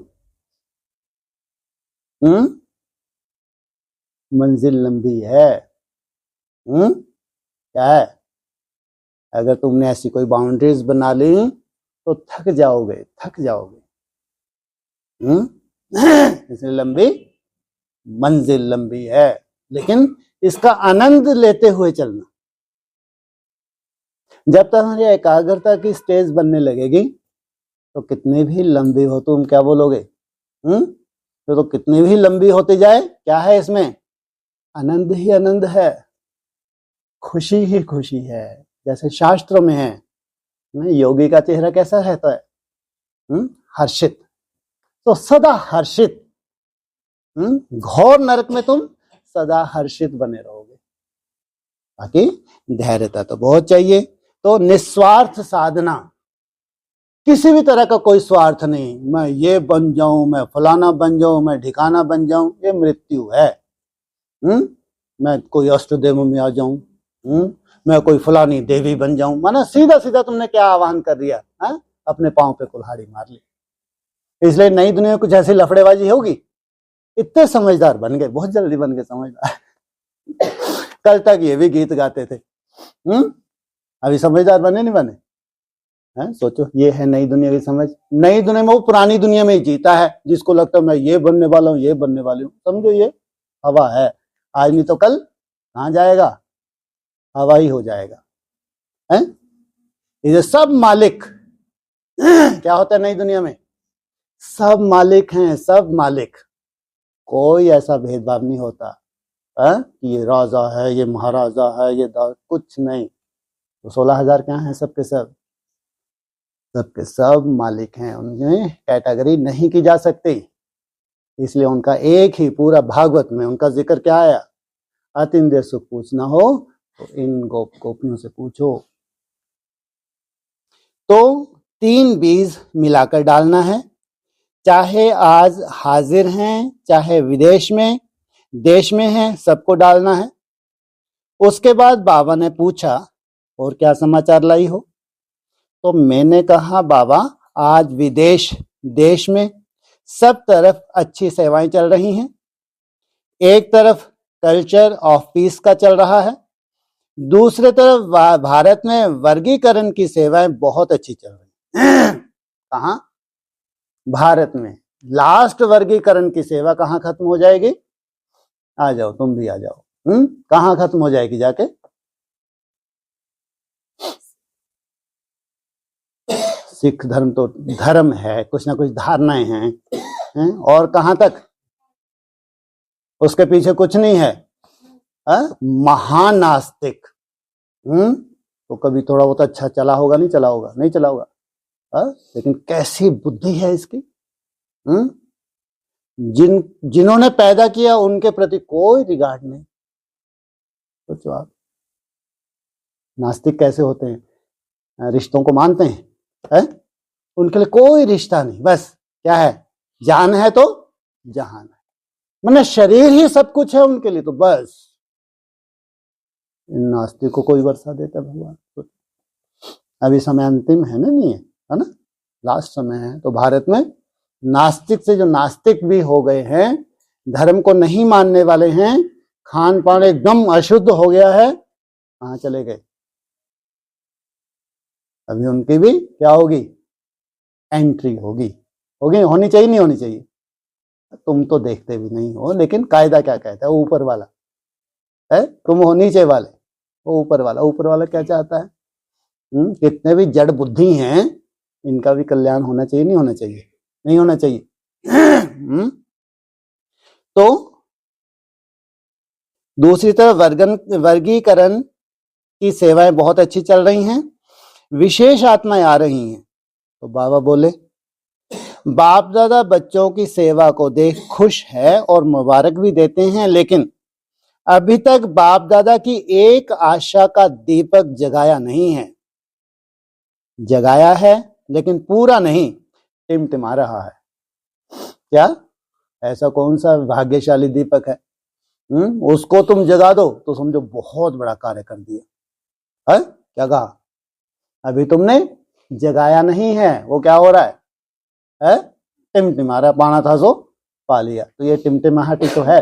मंजिल लंबी है। क्या है? अगर तुमने ऐसी कोई बाउंड्रीज बना ली तो थक जाओगे, थक जाओगे। इसलिए लंबी मंजिल लंबी है, लेकिन इसका आनंद लेते हुए चलना। जब तक हमारी एकाग्रता की स्टेज बनने लगेगी तो कितनी भी लंबी हो, तुम क्या बोलोगे? तो कितनी भी लंबी होती जाए, क्या है इसमें? आनंद ही आनंद है, खुशी ही खुशी है। जैसे शास्त्रों में है, योगी का चेहरा कैसा रहता है? हर्षित। तो सदा हर्षित। घोर नरक में तुम सदा हर्षित बने रहोगे। बाकी धैर्यता तो बहुत चाहिए। तो निस्वार्थ साधना, किसी भी तरह का कोई स्वार्थ नहीं, मैं ये बन जाऊं, मैं फलाना बन जाऊं, मैं ढिकाना बन जाऊं, ये मृत्यु है। मैं कोई अष्टदेव में आ जाऊं, मैं कोई फलानी देवी बन जाऊं, माना सीधा सीधा तुमने क्या आह्वान कर दिया, अपने पांव पे कुल्हाड़ी मार ली। इसलिए नई दुनिया में कुछ ऐसी लफड़ेबाजी होगी। इतने समझदार बन गए, बहुत जल्दी बन गए समझदार। कल तक ये भी गीत गाते थे, अभी समझदार बने नहीं बने? सोचो, ये है नई दुनिया की समझ। नई दुनिया में वो पुरानी दुनिया में ही जीता है, जिसको लगता है मैं ये बनने वाला हूँ, ये बनने वाली हूँ। समझो ये हवा है, आज नहीं तो कल कहाँ जाएगा? हवा ही हो जाएगा। ये सब मालिक क्या होता है नई दुनिया में? सब मालिक हैं, सब मालिक। कोई ऐसा भेदभाव नहीं होता कि ये राजा है, ये महाराजा है, ये कुछ नहीं। तो 16,000 क्या है? सबके सब सबके सब मालिक हैं, उनमें कैटेगरी नहीं की जा सकती। इसलिए उनका एक ही पूरा भागवत में उनका जिक्र क्या आया? अतीन्द्रिय सुख पूछना हो तो इन गोपियों से पूछो। तो 3 बीज मिलाकर डालना है, चाहे आज हाजिर हैं, चाहे विदेश में, देश में हैं, सबको डालना है। उसके बाद बाबा ने पूछा और क्या समाचार लाई हो? तो मैंने कहा बाबा आज विदेश देश में सब तरफ अच्छी सेवाएं चल रही हैं। एक तरफ कल्चर ऑफ पीस का चल रहा है, दूसरे तरफ भारत में वर्गीकरण की सेवाएं बहुत अच्छी चल रही हैं। कहाँ? भारत में। लास्ट वर्गीकरण की सेवा कहाँ खत्म हो जाएगी? आ जाओ, तुम भी आ जाओ। कहाँ खत्म हो जाएगी जाके? सिख धर्म तो धर्म है, कुछ ना कुछ धारणाएं हैं, और कहां तक? उसके पीछे कुछ नहीं है। महानास्तिक। तो कभी थोड़ा बहुत अच्छा चला होगा, नहीं चला होगा, नहीं चला होगा। लेकिन कैसी बुद्धि है इसकी। जिन्होंने पैदा किया उनके प्रति कोई रिगार्ड नहीं। सोचो आप, नास्तिक कैसे होते हैं? रिश्तों को मानते हैं, उनके लिए कोई रिश्ता नहीं, बस क्या है? जान है तो जहान है, मतलब शरीर ही सब कुछ है उनके लिए। तो बस इन नास्तिक को कोई वर्षा देता भगवान। अभी समय अंतिम है ना, नहीं है ना, लास्ट समय है। तो भारत में नास्तिक से जो नास्तिक भी हो गए हैं, धर्म को नहीं मानने वाले हैं, खान पान एकदम अशुद्ध हो गया है, कहाँ चले गए? अभी उनकी भी क्या होगी? एंट्री होगी। होनी चाहिए, नहीं होनी चाहिए? तुम तो देखते भी नहीं हो, लेकिन कायदा क्या कहता है? ऊपर वाला है, तुम हो नीचे वाले, वो ऊपर वाला क्या चाहता है? कितने भी जड़ बुद्धि हैं, इनका भी कल्याण होना चाहिए, नहीं होना चाहिए? नहीं होना चाहिए। तो दूसरी तरफ वर्गीकरण की सेवाएं बहुत अच्छी चल रही हैं, विशेष आत्माएं आ रही हैं। तो बाबा बोले बाप दादा बच्चों की सेवा को देख खुश है और मुबारक भी देते हैं, लेकिन अभी तक बाप दादा की एक आशा का दीपक जगाया नहीं है। जगाया है लेकिन पूरा नहीं, टिमटिमा रहा है। क्या? ऐसा कौन सा भाग्यशाली दीपक है? उसको तुम जगा दो तो समझो बहुत बड़ा कार्य कर दिया है। क्या कहा? अभी तुमने जगाया नहीं है, वो क्या हो रहा है? टिमटिमा रहा, पाना था सो पा लिया। तो ये टिमटिमाहट तो है।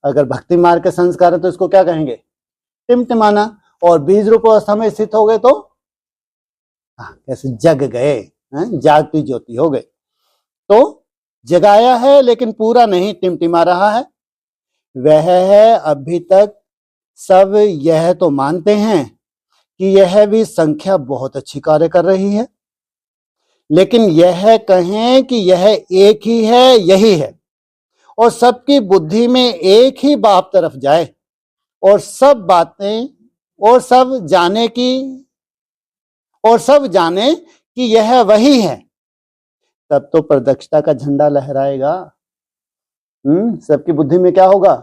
अगर भक्ति मार्ग के संस्कार है तो इसको क्या कहेंगे? टिमटिमाना। और बीज रूप अवस्था में स्थित हो गए तो कैसे जग गए, जागती ज्योति हो गए। तो जगाया है लेकिन पूरा नहीं, टिमटिमा रहा है। वह है अभी तक सब यह तो मानते हैं कि यह भी संख्या बहुत अच्छी कार्य कर रही है, लेकिन यह कहें कि यह एक ही है, यही है, और सबकी बुद्धि में एक ही बाप तरफ जाए और सब बातें और सब जाने कि यह वही है, तब तो प्रदक्षता का झंडा लहराएगा। सबकी बुद्धि में क्या होगा?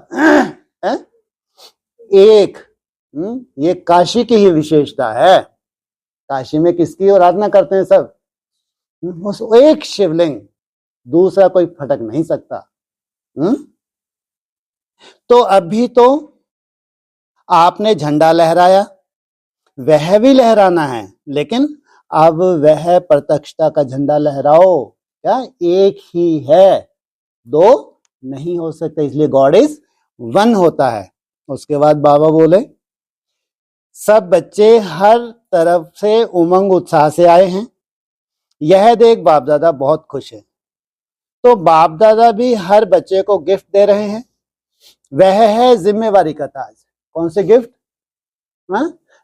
एक। ये काशी की ही विशेषता है। काशी में किसकी आराधना करते हैं सब? उस एक शिवलिंग, दूसरा कोई फटक नहीं सकता। तो अभी तो आपने झंडा लहराया, वह भी लहराना है, लेकिन अब वह प्रत्यक्षता का झंडा लहराओ। क्या एक ही है, दो नहीं हो सकते, इसलिए गॉड इज वन होता है। उसके बाद बाबा बोले सब बच्चे हर तरफ से उमंग उत्साह से आए हैं, यह देख बाप दादा बहुत खुश है। तो बाप दादा भी हर बच्चे को गिफ्ट दे रहे हैं, वह है जिम्मेवारी का ताज। कौन से गिफ्ट?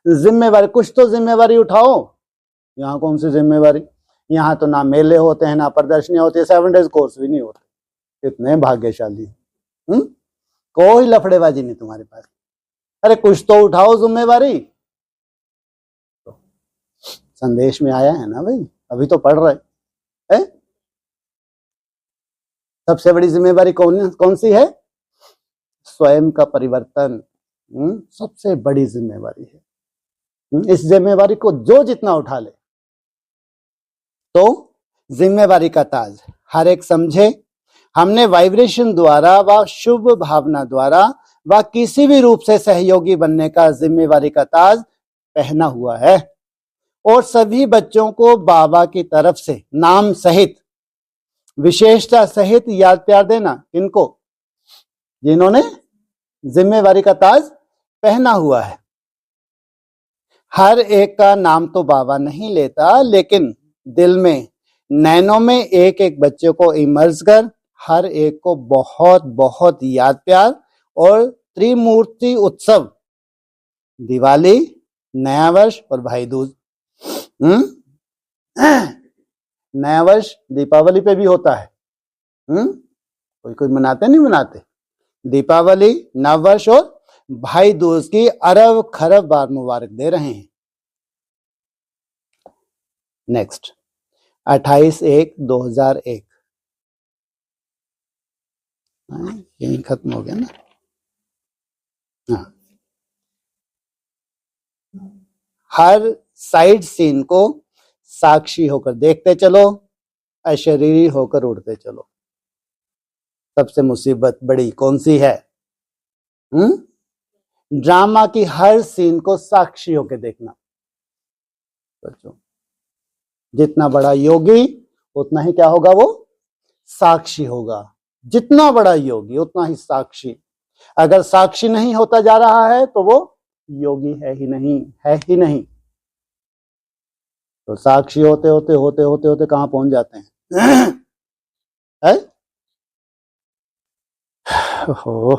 जिम्मेवारी। कुछ तो जिम्मेवारी उठाओ। यहाँ कौन सी जिम्मेवारी? यहाँ तो ना मेले होते हैं, ना प्रदर्शनियां होती है, 7 डेज कोर्स भी नहीं होते। इतने भाग्यशाली। कोई लफड़ेबाजी नहीं तुम्हारे पास। अरे कुछ तो उठाओ जिम्मेवारी। तो संदेश में आया है ना भाई, अभी तो पढ़ रहे है? सबसे बड़ी जिम्मेवारी कौन सी है? स्वयं का परिवर्तन सबसे बड़ी जिम्मेवारी है। इस जिम्मेवारी को जो जितना उठा ले, तो जिम्मेवारी का ताज हर एक समझे। हमने वाइब्रेशन द्वारा व शुभ भावना द्वारा व किसी भी रूप से सहयोगी बनने का जिम्मेवारी का ताज पहना हुआ है, और सभी बच्चों को बाबा की तरफ से नाम सहित, विशेषता सहित याद प्यार देना। इनको जिन्होंने जिम्मेवारी का ताज पहना हुआ है। हर एक का नाम तो बाबा नहीं लेता, लेकिन दिल में, नैनों में एक एक बच्चे को इमर्ज कर हर एक को बहुत बहुत याद प्यार और त्रिमूर्ति उत्सव, दिवाली, नया वर्ष और भाई दूज। नया वर्ष दीपावली पे भी होता है। कोई कोई मनाते नहीं मनाते? दीपावली, नव वर्ष और भाई दूज की अरब खरब बार मुबारक दे रहे हैं। नेक्स्ट 28/1/2001। यही खत्म हो गया ना? हाँ। हर साइड सीन को साक्षी होकर देखते चलो, अशरीरी होकर उड़ते चलो। सबसे मुसीबत बड़ी कौन सी है? ड्रामा की हर सीन को साक्षी होकर देखना। बच्चों, जितना बड़ा योगी उतना ही क्या होगा? वो साक्षी होगा। जितना बड़ा योगी उतना ही साक्षी। अगर साक्षी नहीं होता जा रहा है तो वो योगी है ही नहीं, है ही नहीं। तो साक्षी होते होते होते होते होते कहां पहुंच जाते हैं? है? हो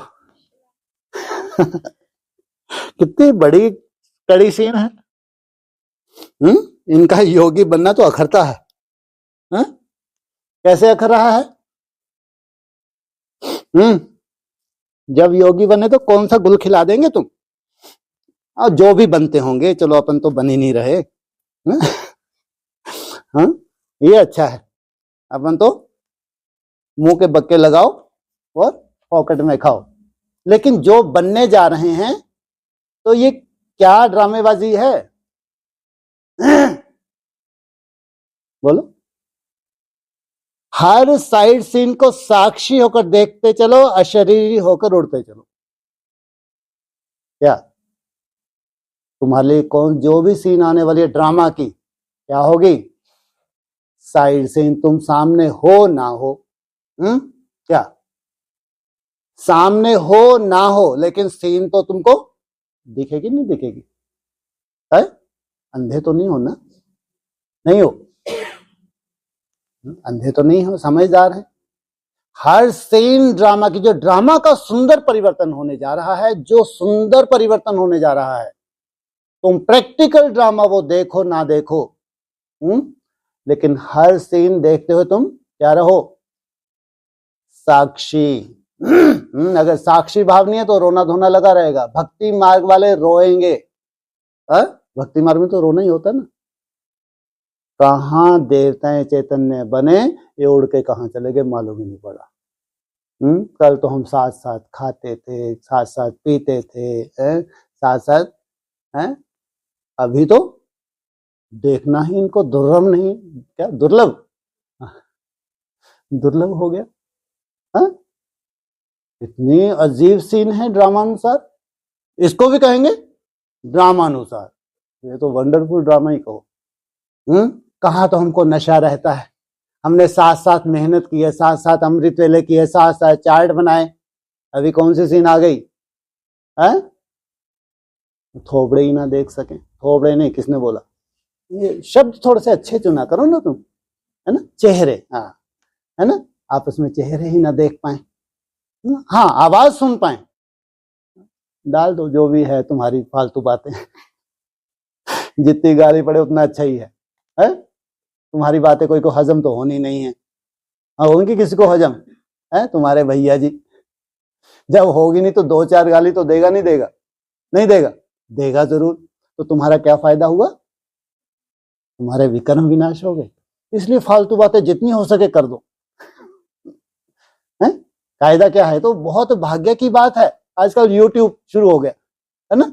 कितनी बड़ी कड़ी सीन है। इनका योगी बनना तो अखरता है। कैसे अखर रहा है? जब योगी बने तो कौन सा गुल खिला देंगे तुम? और जो भी बनते होंगे, चलो अपन तो बन ही नहीं रहे। ये अच्छा है, अपन तो मुंह के बक्के लगाओ और पॉकेट में खाओ। लेकिन जो बनने जा रहे हैं, तो ये क्या ड्रामेबाजी है? बोलो। हर साइड सीन को साक्षी होकर देखते चलो, अशरीरी होकर उड़ते चलो। क्या तुम्हारे लिए कौन जो भी सीन आने वाली है ड्रामा की, क्या होगी? साइड सीन तुम सामने हो ना हो, क्या सामने हो ना हो, लेकिन सीन तो तुमको दिखेगी नहीं दिखेगी? है? अंधे तो नहीं हो ना? नहीं हो, अंधे तो नहीं हो, समझदार है। हर सीन ड्रामा की, जो ड्रामा का सुंदर परिवर्तन होने जा रहा है, जो सुंदर परिवर्तन होने जा रहा है, तुम प्रैक्टिकल ड्रामा वो देखो ना देखो, लेकिन हर सीन देखते हुए तुम क्या रहो? साक्षी। अगर साक्षी भाव नहीं है तो रोना धोना लगा रहेगा। भक्ति मार्ग वाले रोएंगे। भक्ति मार्ग में तो रोना ही होता ना। कहां देवताएं चैतन्य बने, ये उड़ के कहां चले गए मालूम ही नहीं पड़ा। कल तो हम साथ साथ खाते थे, साथ साथ पीते थे, साथ साथ हैं। अभी तो देखना ही इनको दुर्लभ नहीं, क्या दुर्लभ, दुर्लभ हो गया। इतनी अजीब सीन है ड्रामानुसार, इसको भी कहेंगे ड्रामानुसार। ये तो वंडरफुल ड्रामा ही कहो। कहा तो हमको नशा रहता है, हमने साथ साथ मेहनत की है, साथ साथ अमृत वेले की है, साथ साथ चार्ट बनाए, अभी कौन सी सीन आ गई है? थोबड़े ही ना देख सके। थोबड़े नहीं, किसने बोला? ये शब्द थोड़े से अच्छे चुना करो ना तुम, है ना? चेहरे, हाँ, है ना? आपस में चेहरे ही ना देख पाए, हाँ आवाज सुन पाए। डाल दो जो भी है तुम्हारी फालतू बातें। जितनी गाली पड़े उतना अच्छा ही है? तुम्हारी बातें कोई को हजम तो होनी नहीं है। होगी किसी को हजम है? तुम्हारे भैया जी जब होगी नहीं तो 2-4 गाली तो देगा नहीं देगा? नहीं देगा, देगा जरूर। तो तुम्हारा क्या फायदा हुआ? तुम्हारे विक्रम विनाश हो गए। इसलिए फालतू बातें जितनी हो सके कर दो। कायदा क्या है? तो बहुत भाग्य की बात है, आजकल यूट्यूब शुरू हो गया है ना।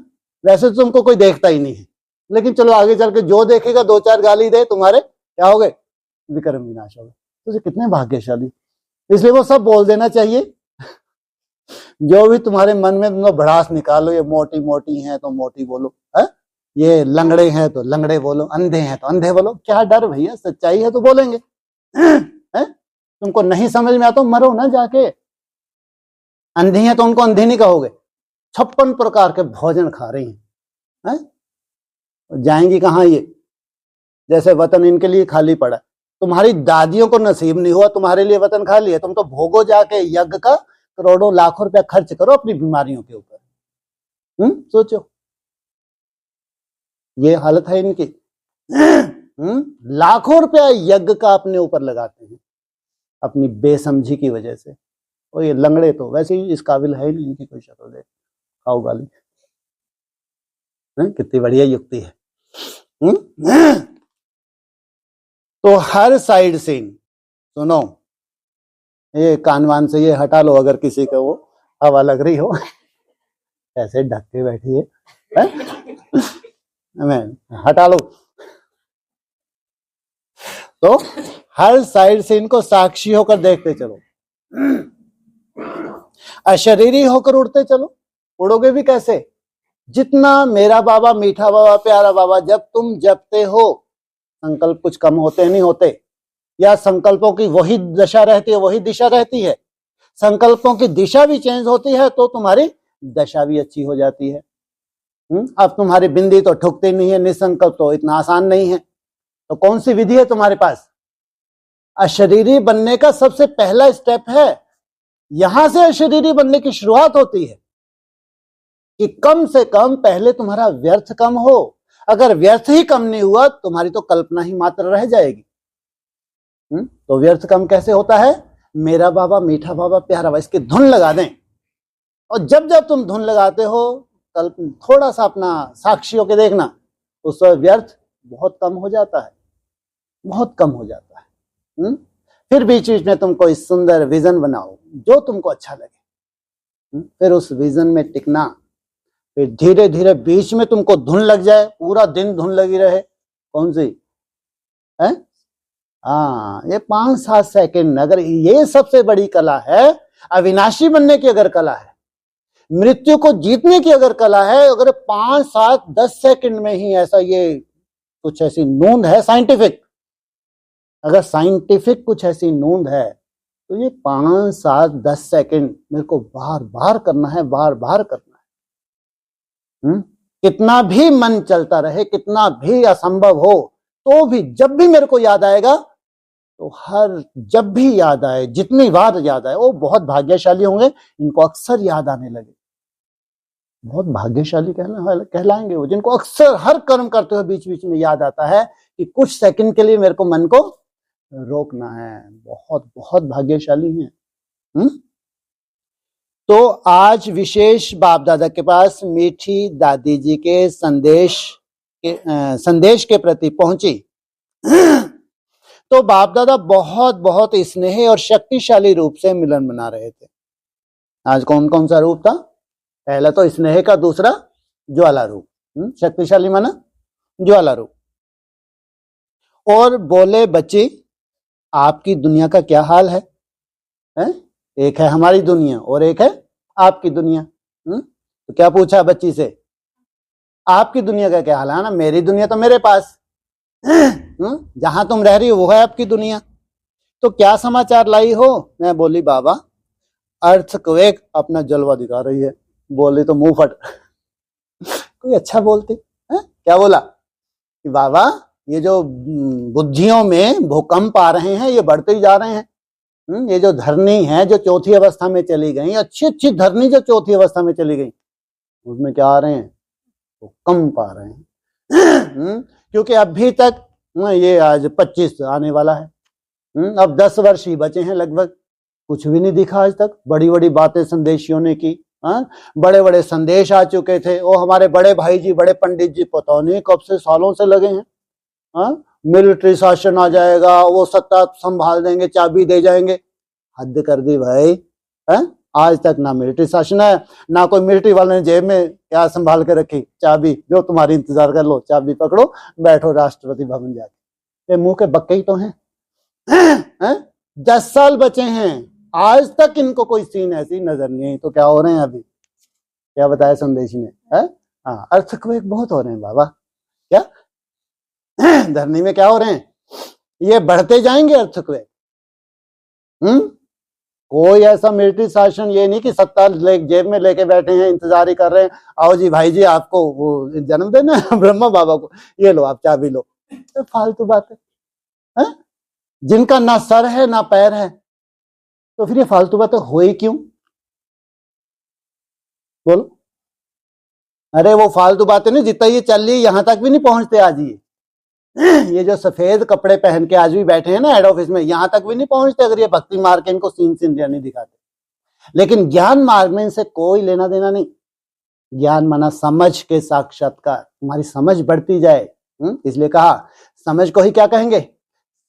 वैसे तो तुमको कोई देखता ही नहीं है, लेकिन चलो आगे चल के जो देखेगा 2-4 गाली दे, तुम्हारे क्या हो गए? विक्रम विनाश हो गए। तो कितने भाग्यशाली। इसलिए वो सब बोल देना चाहिए। जो भी तुम्हारे मन में तुम भड़ास निकालो, ये मोटी मोटी है तो मोटी बोलो, है? ये लंगड़े हैं तो लंगड़े बोलो, अंधे हैं तो अंधे बोलो। क्या डर भैया, सच्चाई है तो बोलेंगे। है? तुमको नहीं समझ में आता मरो ना जाके। अंधी है तो उनको अंधी नहीं कहोगे। 56 प्रकार के भोजन खा रही हैं, जाएंगी कहां ये? जैसे वतन इनके लिए खाली पड़ा। तुम्हारी दादियों को नसीब नहीं हुआ, तुम्हारे लिए वतन खाली है। तुम तो भोगो जाके यज्ञ का, करोड़ों लाखों रुपया खर्च करो अपनी बीमारियों के ऊपर। सोचो, ये हालत है इनकी। लाखों रुपया यज्ञ का अपने ऊपर लगाते हैं अपनी बेसमझी की वजह से। और ये लंगड़े तो वैसे ही इस काबिल है ही नहीं, इनकी कोई शक्ल देख खाओ गाली। कितनी बढ़िया युक्ति है। तो हर साइड सीन सुनो, ये कानवान से ये हटा लो अगर किसी को वो हवा लग रही हो। ऐसे ढक के बैठी है, हटा लो। तो हर साइड से इनको साक्षी होकर देखते चलो, अशरीरी होकर उड़ते चलो। उड़ोगे भी कैसे? जितना मेरा बाबा, मीठा बाबा, प्यारा बाबा जब तुम जपते हो, संकल्प कुछ कम होते नहीं होते, या संकल्पों की वही दशा रहती है, वही दिशा रहती है। संकल्पों की दिशा भी चेंज होती है तो तुम्हारी दशा भी अच्छी हो जाती है। अब तुम्हारी बिंदी तो ठुकती नहीं है, निसंकल्प तो इतना आसान नहीं है। तो कौन सी विधि है तुम्हारे पास? अशरीरी बनने का सबसे पहला स्टेप है। यहां से अशरीरी बनने की शुरुआत होती है कि कम से कम पहले तुम्हारा व्यर्थ कम हो। अगर व्यर्थ ही कम नहीं हुआ, तुम्हारी तो कल्पना ही मात्र रह जाएगी। तो व्यर्थ कम कैसे होता है? मेरा बाबा, मीठा बाबा, प्यारा बाबा, इसकी धुन लगा दें। और जब जब तुम धुन लगाते हो, कल्प थोड़ा सा अपना साक्षी होके देखना, उस व्यर्थ बहुत कम हो जाता है, बहुत कम हो जाता है। फिर बीच बीच में तुम कोई सुंदर विजन बनाओ जो तुमको अच्छा लगे, फिर उस विजन में टिकना। फिर धीरे धीरे बीच में तुमको धुन लग जाए, पूरा दिन धुन लगी रहे। कौन सी है? हाँ, ये 5-7 सेकंड। अगर ये सबसे बड़ी कला है, अविनाशी बनने की अगर कला है, मृत्यु को जीतने की अगर कला है, अगर 5, 7, 10 सेकंड में ही ऐसा, ये कुछ ऐसी नूंद है साइंटिफिक, अगर साइंटिफिक कुछ ऐसी नूंद है तो ये 5, 7, 10 सेकंड मेरे को बार बार करना है, बार बार करना है। कितना भी मन चलता रहे, कितना भी असंभव हो, तो भी जब भी मेरे को याद आएगा, तो जब भी याद आए, जितनी बार याद आए, वो बहुत भाग्यशाली होंगे, इनको अक्सर याद आने लगे। बहुत भाग्यशाली कहलाएंगे वो, जिनको अक्सर हर कर्म करते हुए बीच बीच में याद आता है कि कुछ सेकंड के लिए मेरे को मन को रोकना है। बहुत बहुत भाग्यशाली हैं। तो आज विशेष बाप दादा के पास मीठी दादी जी के संदेश के प्रति पहुंची। तो बाप दादा बहुत बहुत स्नेही और शक्तिशाली रूप से मिलन बना रहे थे। आज कौन कौन सा रूप था? पहला तो स्नेह का, दूसरा ज्वाला रूप। शक्तिशाली माना ज्वाला रूप। और बोले, बच्ची आपकी दुनिया का क्या हाल है? एक है हमारी दुनिया और एक है आपकी दुनिया। तो क्या पूछा बच्ची से? आपकी दुनिया का क्या हाल है ना? मेरी दुनिया तो मेरे पास, जहां तुम रह रही हो वो है आपकी दुनिया। तो क्या समाचार लाई हो? मैं बोली, बाबा अर्थक्वेक अपना जलवा दिखा रही है। बोली तो मुंह फट। कोई अच्छा बोलते क्या बोला कि बाबा ये जो बुद्धियों में भूकंप आ रहे हैं, ये बढ़ते ही जा रहे हैं। ये जो धरनी है जो चौथी अवस्था में चली गई, अच्छी अच्छी धरनी जो चौथी अवस्था में चली गई, उसमें क्या आ रहे हैं? भूकंप आ रहे हैं। क्योंकि अभी तक ये आज 25 आने वाला है, अब 10 वर्ष ही बचे हैं लगभग। कुछ भी नहीं दिखा आज तक। बड़ी बड़ी बातें संदेशियों ने की, बड़े बड़े संदेश आ चुके थे। वो हमारे बड़े भाई जी, बड़े पंडित जी पता नहीं कब से, सालों से लगे हैं। मिलिट्री शासन आ जाएगा, वो सत्ता संभाल देंगे, चाबी दे जाएंगे। हद कर दी भाई। आज तक ना मिलिट्री शासन है, ना कोई मिलिट्री वाले ने जेब में क्या संभाल के रखी, चाबी जो तुम्हारी इंतजार कर लो, चाबी पकड़ो, बैठो राष्ट्रपति भवन जाके। ये मुंह के बक्के ही तो हैं। 10 साल बचे हैं, आज तक इनको कोई सीन ऐसी नजर नहीं आई। तो क्या हो रहे हैं अभी? क्या बताया संदेश ने? हाँ, अर्थक्वेक बहुत हो रहे हैं बाबा। क्या धरनी में क्या हो रहे हैं? ये बढ़ते जाएंगे अर्थक्वेक। कोई ऐसा मिलिट्री शासन ये नहीं कि सत्ता जेब में लेके बैठे हैं, इंतजार ही कर रहे हैं, आओ जी भाई जी आपको वो जन्म देना है ब्रह्मा बाबा को, ये लो आप चाबी लो। तो फालतू बात है। जिनका ना सर है ना पैर है, तो फिर ये फालतू बातें हो ही क्यों? बोलो। अरे वो फालतू बातें नहीं, जितना ये चल रही यहां तक भी नहीं पहुंचते आज। ये जो सफेद कपड़े पहन के आज भी बैठे हैं ना हेड ऑफिस में, यहां तक भी नहीं पहुंचते अगर ये भक्ति मार्ग के इनको सीन नहीं दिखाते। लेकिन ज्ञान मार्ग में इनसे कोई लेना देना नहीं। ज्ञान माना समझ के साक्षात्कार, तुम्हारी समझ बढ़ती जाए, इसलिए कहा समझ को ही क्या कहेंगे?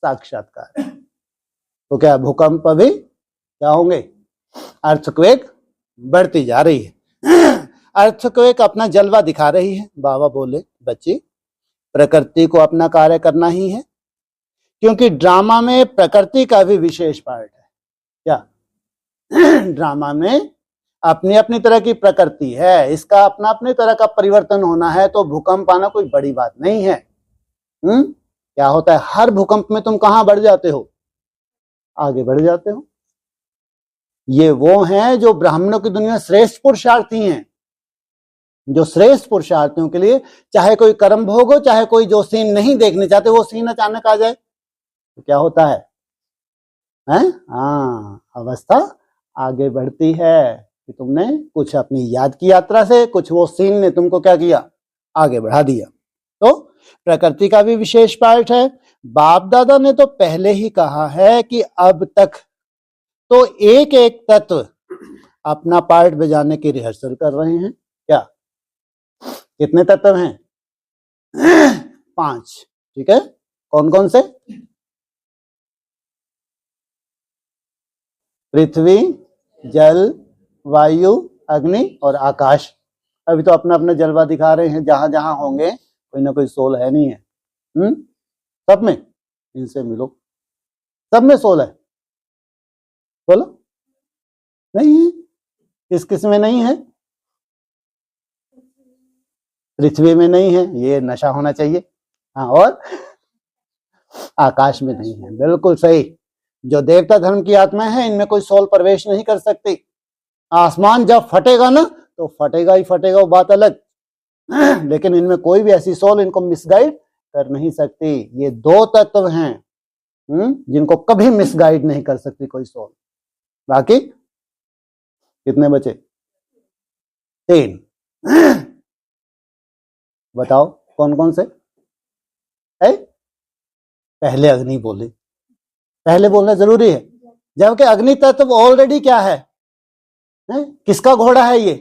साक्षात्कार। तो क्या भूकंप अभी क्या होंगे? अर्थक्वेक बढ़ती जा रही है। अर्थक्वेक अपना जलवा दिखा रही है। बाबा बोले, बच्ची प्रकृति को अपना कार्य करना ही है, क्योंकि ड्रामा में प्रकृति का भी विशेष पार्ट है। क्या ड्रामा में अपनी अपनी तरह की प्रकृति है, इसका अपना अपनी तरह का परिवर्तन होना है। तो भूकंप आना कोई बड़ी बात नहीं है। क्या होता है? हर भूकंप में तुम कहां बढ़ जाते हो? आगे बढ़ जाते हो। ये वो हैं जो ब्राह्मणों की दुनिया श्रेष्ठ पुरुषार्थी हैं, जो श्रेष्ठ पुरुषार्थियों के लिए चाहे कोई कर्म भोग हो, चाहे कोई जो सीन नहीं देखने चाहते वो सीन अचानक आ जाए, तो क्या होता है? अवस्था आगे बढ़ती है कि तुमने कुछ अपनी याद की यात्रा से, कुछ वो सीन ने तुमको क्या किया? आगे बढ़ा दिया। तो प्रकृति का भी विशेष पार्ट है। बाप दादा ने तो पहले ही कहा है कि अब तक तो एक एक तत्व अपना पार्ट बजाने की रिहर्सल कर रहे हैं। क्या कितने तत्व हैं? 5। ठीक है, कौन कौन से? पृथ्वी, जल, वायु, अग्नि और आकाश। अभी तो अपना अपना जलवा दिखा रहे हैं। जहां जहां होंगे कोई ना कोई सोल है, नहीं है? सब में इनसे मिलो, सब में सोल है। बोलो, नहीं है? किस किस में नहीं है? पृथ्वी में नहीं है, ये नशा होना चाहिए। हाँ, और आकाश में नहीं है। बिल्कुल सही। जो देवता धर्म की आत्मा है, इनमें कोई सोल प्रवेश नहीं कर सकती। आसमान जब फटेगा ना, तो फटेगा ही फटेगा, वो बात अलग। लेकिन इनमें कोई भी ऐसी सोल इनको मिसगाइड कर नहीं सकती। ये दो तत्व हैं जिनको कभी मिसगाइड नहीं कर सकती कोई सोल। बाकी कितने बचे? 3। बताओ कौन कौन से है? पहले अग्नि बोली, पहले बोलना जरूरी है, जबकि अग्नि तत्व ऑलरेडी क्या है? किसका घोड़ा है ये?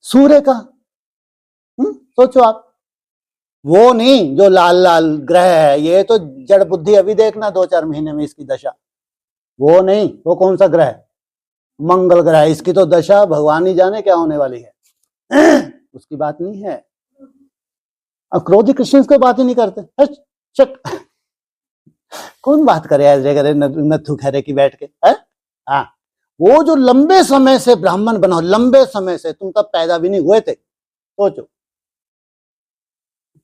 सूर्य का। सोचो आप, वो नहीं जो लाल लाल ग्रह है, ये तो जड़ बुद्धि। अभी देखना 2-4 महीने में इसकी दशा। वो नहीं, वो कौन सा ग्रह है? मंगल ग्रह। इसकी तो दशा भगवान ही जाने क्या होने वाली है। उसकी बात नहीं है। अब क्रोधी क्रिश्चियंस को बात ही नहीं करते। चट कौन बात करे ऐसे करे नथु खैरे की बैठ के? हाँ, वो जो लंबे समय से ब्राह्मण बना, लंबे समय से, तुम तब पैदा भी नहीं हुए थे। सोचो,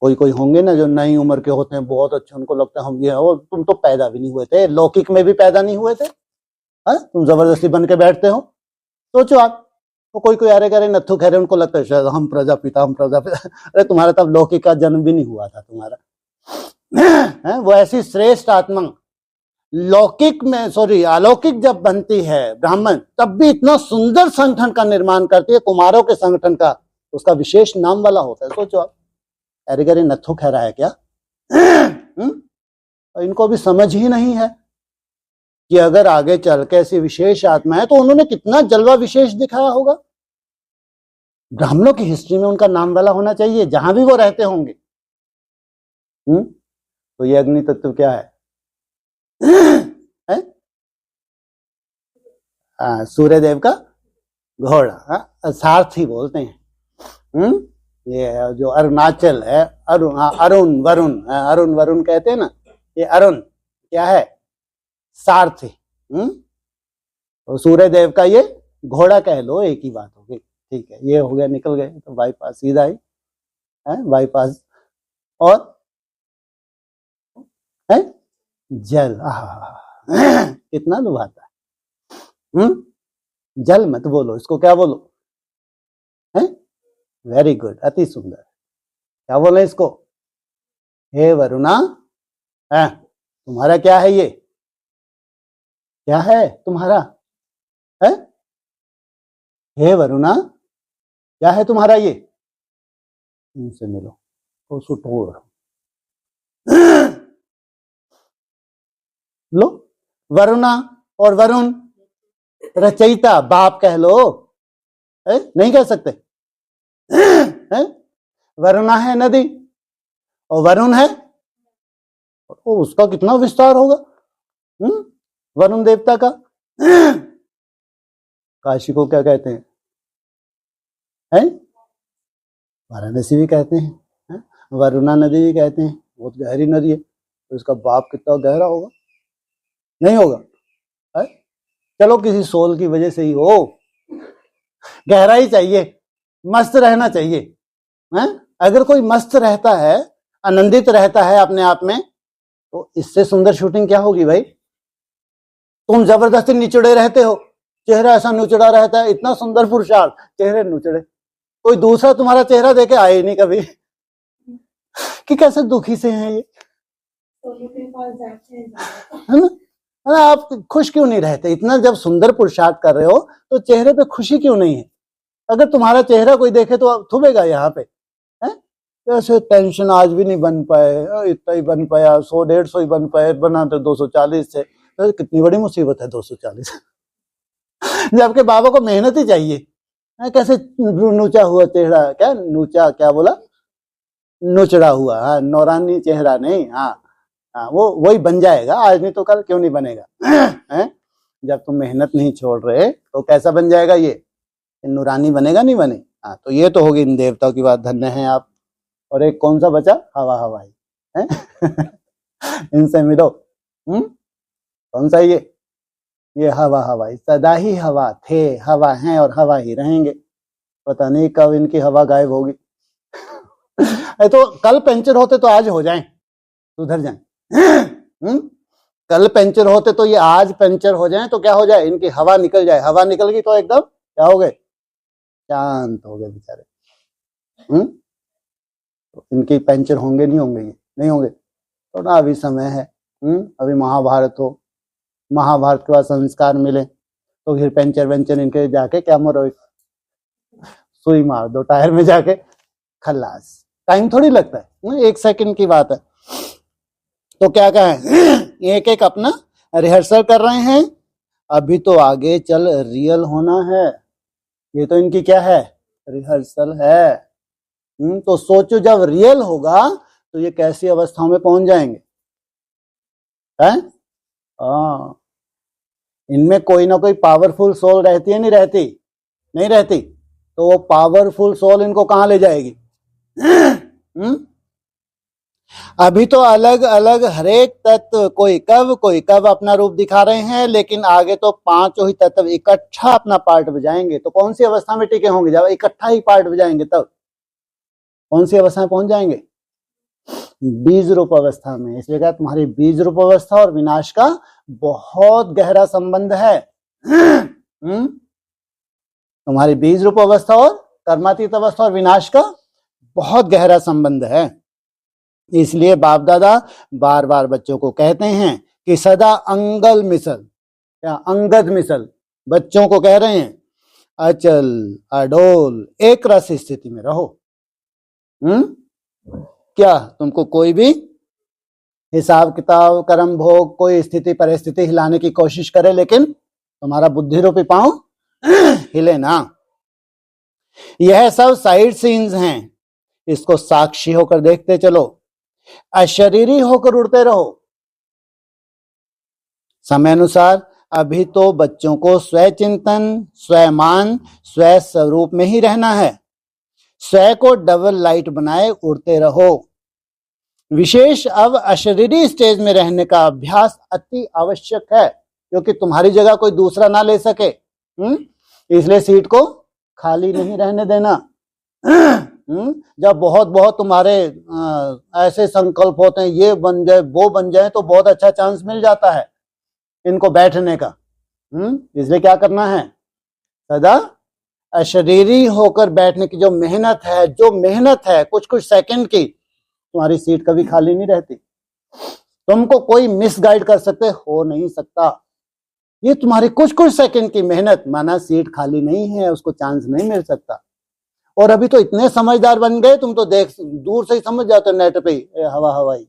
कोई कोई होंगे ना जो नई उम्र के होते हैं, बहुत अच्छे, उनको लगता है हम ये, और तुम तो पैदा भी नहीं हुए थे, लौकिक में भी पैदा नहीं हुए थे। तुम जबरदस्ती बन के बैठते हो। सोचो आप, तो कोई कोई अरे करे नथु खैरे, उनको लगता है शायद हम प्रजापिता, हम प्रजापिता। अरे तुम्हारा तब लौकिक का जन्म भी नहीं हुआ था तुम्हारा। वो ऐसी श्रेष्ठ आत्मा लौकिक में, सॉरी, अलौकिक जब बनती है ब्राह्मण, तब भी इतना सुंदर संगठन का निर्माण करती है, कुमारों के संगठन का। उसका विशेष नाम वाला होता है। सोचो आप, अरे करे नथु खैरा है क्या? इनको भी समझ ही नहीं है कि अगर आगे चल के ऐसी विशेष आत्मा है तो उन्होंने कितना जलवा विशेष दिखाया होगा। ब्राह्मणों की हिस्ट्री में उनका नाम वाला होना चाहिए, जहां भी वो रहते होंगे। तो ये अग्नि तत्व क्या है? सूर्य देव का घोड़ा, सारथी बोलते हैं। ये जो अरुणाचल है, अरुण वरुण कहते हैं ना, ये अरुण क्या है? सारथी। तो सूर्य देव का ये घोड़ा कह लो, एक ही बात हो गई। ठीक है, ये हो गया, निकल गए तो बाईपास सीधा ही है, बाईपास। और है जल, कितना लुभाता है। जल मत बोलो, इसको क्या बोलो? है वेरी गुड, अति सुंदर। क्या बोले इसको? हे वरुणा, तुम्हारा क्या है? ये क्या है तुम्हारा? है हे वरुणा, क्या है तुम्हारा? ये इनसे मिलो तो सुटोड़ लो। वरुणा और वरुण रचयिता, बाप कह लो, नहीं कह सकते? वरुणा है नदी और वरुण है, तो उसका कितना विस्तार होगा वरुण देवता का। काशी को क्या कहते हैं? वाराणसी भी कहते हैं, वरुणा नदी भी कहते हैं। बहुत गहरी नदी है, तो इसका बाप कितना गहरा होगा? नहीं होगा। चलो किसी सोल की वजह से ही हो, गहराई चाहिए, मस्त रहना चाहिए। अगर कोई मस्त रहता है, आनंदित रहता है अपने आप में, तो इससे सुंदर शूटिंग क्या होगी भाई? तुम जबरदस्ती निचड़े रहते हो, चेहरा ऐसा नुचड़ा रहता है, इतना सुंदर पुरुषार्थ, चेहरे नुचड़े, कोई दूसरा तुम्हारा चेहरा देखे आए नहीं कभी कि कैसे दुखी से हैं ये, है ना? आप खुश क्यों नहीं रहते? इतना जब सुंदर पुरुषार्थ कर रहे हो तो चेहरे पे खुशी क्यों नहीं है? अगर तुम्हारा चेहरा कोई देखे तो थूबेगा यहाँ पे। ऐसे टेंशन आज भी नहीं बन पाए, इतना ही बन पाया, 100-150 ही बन पाए, बना तो 240 से। तो कितनी बड़ी मुसीबत है 240। जबकि बाबा को मेहनत ही चाहिए। कैसे नूचा हुआ चेहरा, क्या नूचा, क्या बोला? नुचड़ा हुआ, हाँ, नौरानी चेहरा नहीं, हाँ, वो वही बन जाएगा, आज नहीं तो कल, क्यों नहीं बनेगा? जब तुम मेहनत नहीं छोड़ रहे तो कैसा बन जाएगा ये? नूरानी बनेगा, नहीं बने? हाँ, तो ये तो होगी इन देवताओं की बात, धन्य हैं आप। और एक कौन सा बचा? हवा हवाई है। इनसे मिलो। कौन सा? ये हवा हवाई, सदा ही हवा थे, हवा हैं और हवा ही रहेंगे। पता नहीं कब इनकी हवा गायब होगी। तो कल पंचर होते तो आज हो जाएं, सुधर जाएं। कल पंचर होते तो ये आज पंचर हो जाएं तो क्या हो जाए? इनकी हवा निकल जाए। हवा निकल गई तो एकदम क्या हो गए? शांत हो गए बेचारे। तो इनके पंचर होंगे नहीं होंगे? ये नहीं होंगे। थोड़ा अभी समय है, अभी महाभारत हो, महाभारत के बाद संस्कार मिले तो फिर पंचर वेंचर इनके जाके क्या मरो, सुई मार दो टायर में जाके, खल्लास। टाइम थोड़ी लगता है, 1 सेकंड की बात है। तो क्या कहें, एक एक अपना रिहर्सल कर रहे हैं। अभी तो आगे चल रियल होना है, ये तो इनकी क्या है, रिहर्सल है। तो सोचो जब रियल होगा तो ये कैसी अवस्थाओं में पहुंच जाएंगे, हैं? इनमें कोई ना कोई पावरफुल सोल रहती है, नहीं रहती? नहीं रहती। तो वो पावरफुल सोल इनको कहां ले जाएगी? अभी तो अलग अलग हरेक तत्व कोई कब अपना रूप दिखा रहे हैं, लेकिन आगे तो पांचों ही तत्व इकट्ठा अपना पार्ट बजाएंगे। तो कौन सी अवस्था में टिके होंगे? जब इकट्ठा ही पार्ट बजाएंगे तब कौन सी अवस्था में पहुंच जाएंगे? बीज रूप अवस्था में। इसलिए कहा तुम्हारी बीज रूप अवस्था और विनाश का बहुत गहरा संबंध है। तुम्हारी बीज रूप अवस्था और कर्मातीत अवस्था और विनाश का बहुत गहरा संबंध है। इसलिए बाप दादा बार बार बच्चों को कहते हैं कि सदा अंगल मिसल या अंगद मिसल बच्चों को कह रहे हैं अचल अडोल एक रस स्थिति में रहो। क्या तुमको कोई भी हिसाब किताब कर्म भोग कोई स्थिति परिस्थिति हिलाने की कोशिश करे, लेकिन तुम्हारा बुद्धि रूपी पांव हिले ना। यह सब साइड सीन्स हैं, इसको साक्षी होकर देखते चलो, अशरीरी होकर उड़ते रहो। समय अनुसार अभी तो बच्चों को स्वय चिंतन, स्वयमान, स्वय स्वरूप में ही रहना है। स्वय को डबल लाइट बनाए उड़ते रहो। विशेष अब अशरीरी स्टेज में रहने का अभ्यास अति आवश्यक है, क्योंकि तुम्हारी जगह कोई दूसरा ना ले सके। इसलिए सीट को खाली नहीं रहने देना। जब बहुत बहुत तुम्हारे ऐसे संकल्प होते हैं ये बन जाए वो बन जाए, तो बहुत अच्छा चांस मिल जाता है इनको बैठने का। इसलिए क्या करना है, सदा अशरीरी होकर बैठने की जो मेहनत है कुछ कुछ सेकंड की, तुम्हारी सीट कभी खाली नहीं रहती। तुमको कोई मिसगाइड कर सकते हो नहीं सकता। ये तुम्हारी कुछ कुछ सेकंड की मेहनत, माना सीट खाली नहीं है, उसको चांस नहीं मिल सकता। और अभी तो इतने समझदार बन गए, तुम तो देख दूर से ही समझ जाते हो नेट पे हवा हवाई।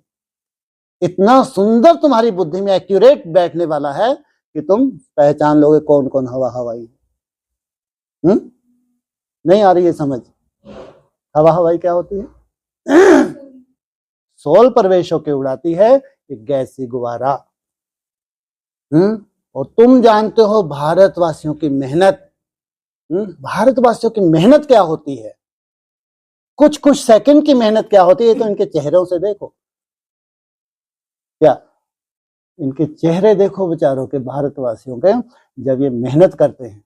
इतना सुंदर तुम्हारी बुद्धि में एक्यूरेट बैठने वाला है कि तुम पहचान लोगे कौन कौन हवा हवाई। नहीं आ रही है समझ? हवा हवाई क्या होती है? सोल प्रवेश होकर उड़ाती है एक गैसी गुब्बारा। और तुम जानते हो भारतवासियों की मेहनत, भारतवासियों की मेहनत क्या होती है, कुछ कुछ सेकंड की मेहनत क्या होती है, तो इनके चेहरों से देखो। क्या इनके चेहरे देखो बेचारों के, भारतवासियों के, जब ये मेहनत करते हैं।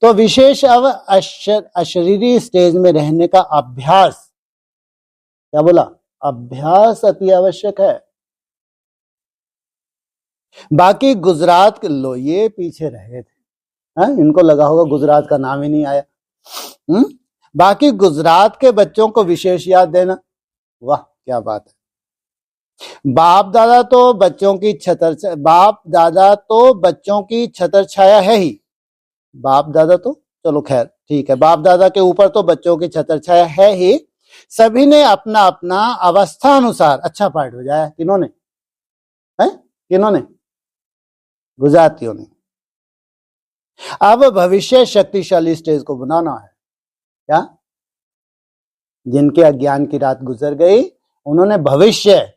तो विशेष अब अशरीरी स्टेज में रहने का अभ्यास, क्या बोला, अभ्यास अति आवश्यक है। बाकी गुजरात के लो ये पीछे रहे थे, इनको लगा होगा गुजरात का नाम ही नहीं आया। बाकी गुजरात के बच्चों को विशेष याद देना, वाह क्या बात है। बाप दादा तो बच्चों की छतर छाया है ही। बाप दादा तो चलो खैर ठीक है, बाप दादा के ऊपर तो बच्चों की छतर छाया है ही। सभी ने अपना अपना अवस्था अनुसार अच्छा पार्ट बजाया। किन्होंने? किन्होंने? गुजरातियों ने। अब भविष्य शक्तिशाली स्टेज को बनाना है। क्या? जिनके अज्ञान की रात गुजर गई उन्होंने भविष्य,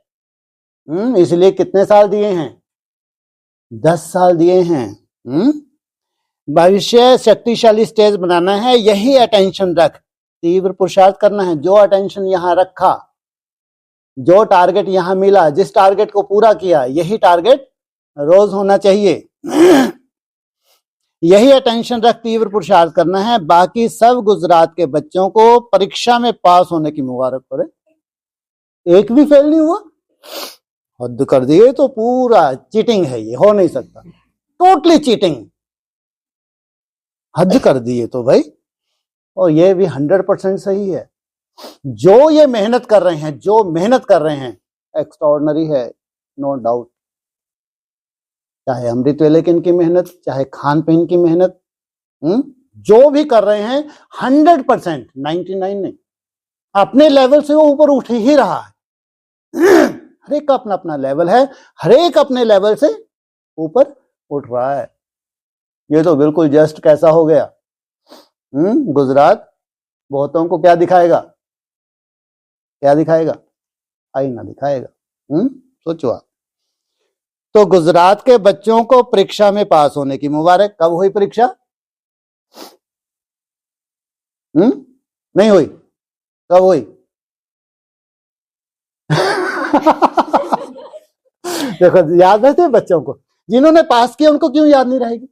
इसलिए कितने साल दिए हैं? 10 साल दिए हैं। भविष्य शक्तिशाली स्टेज बनाना है, यही अटेंशन रख, तीव्र पुरुषार्थ करना है। जो अटेंशन यहां रखा, जो टारगेट यहां मिला, जिस टारगेट को पूरा किया, यही टारगेट रोज होना चाहिए। यही अटेंशन रख तीव्र पुरुषार्थ करना है। बाकी सब गुजरात के बच्चों को परीक्षा में पास होने की मुबारक करे। एक भी फेल नहीं हुआ, हद कर दिए। तो पूरा चीटिंग है, ये हो नहीं सकता, टोटली चीटिंग, हद कर दिए तो भाई। और ये भी 100% सही है। जो ये मेहनत कर रहे हैं, जो मेहनत कर रहे हैं, एक्स्ट्राऑर्डिनरी है, नो डाउट। चाहे अमृत वेले की इनकी मेहनत, चाहे खान पीन की मेहनत, जो भी कर रहे हैं 100%, 99 नहीं, अपने लेवल से वो ऊपर उठ ही रहा है। हर एक का अपना अपना लेवल है, हर एक अपने लेवल से ऊपर उठ रहा है। ये तो बिल्कुल जस्ट कैसा हो गया, गुजरात बहुतों को क्या दिखाएगा, क्या दिखाएगा, आईना दिखाएगा। सोचो आप। तो गुजरात के बच्चों को परीक्षा में पास होने की मुबारक। कब हुई परीक्षा? नहीं हुई? कब हुई? देखो, याद रहते बच्चों को। जिन्होंने पास किया उनको क्यों याद नहीं रहेगी?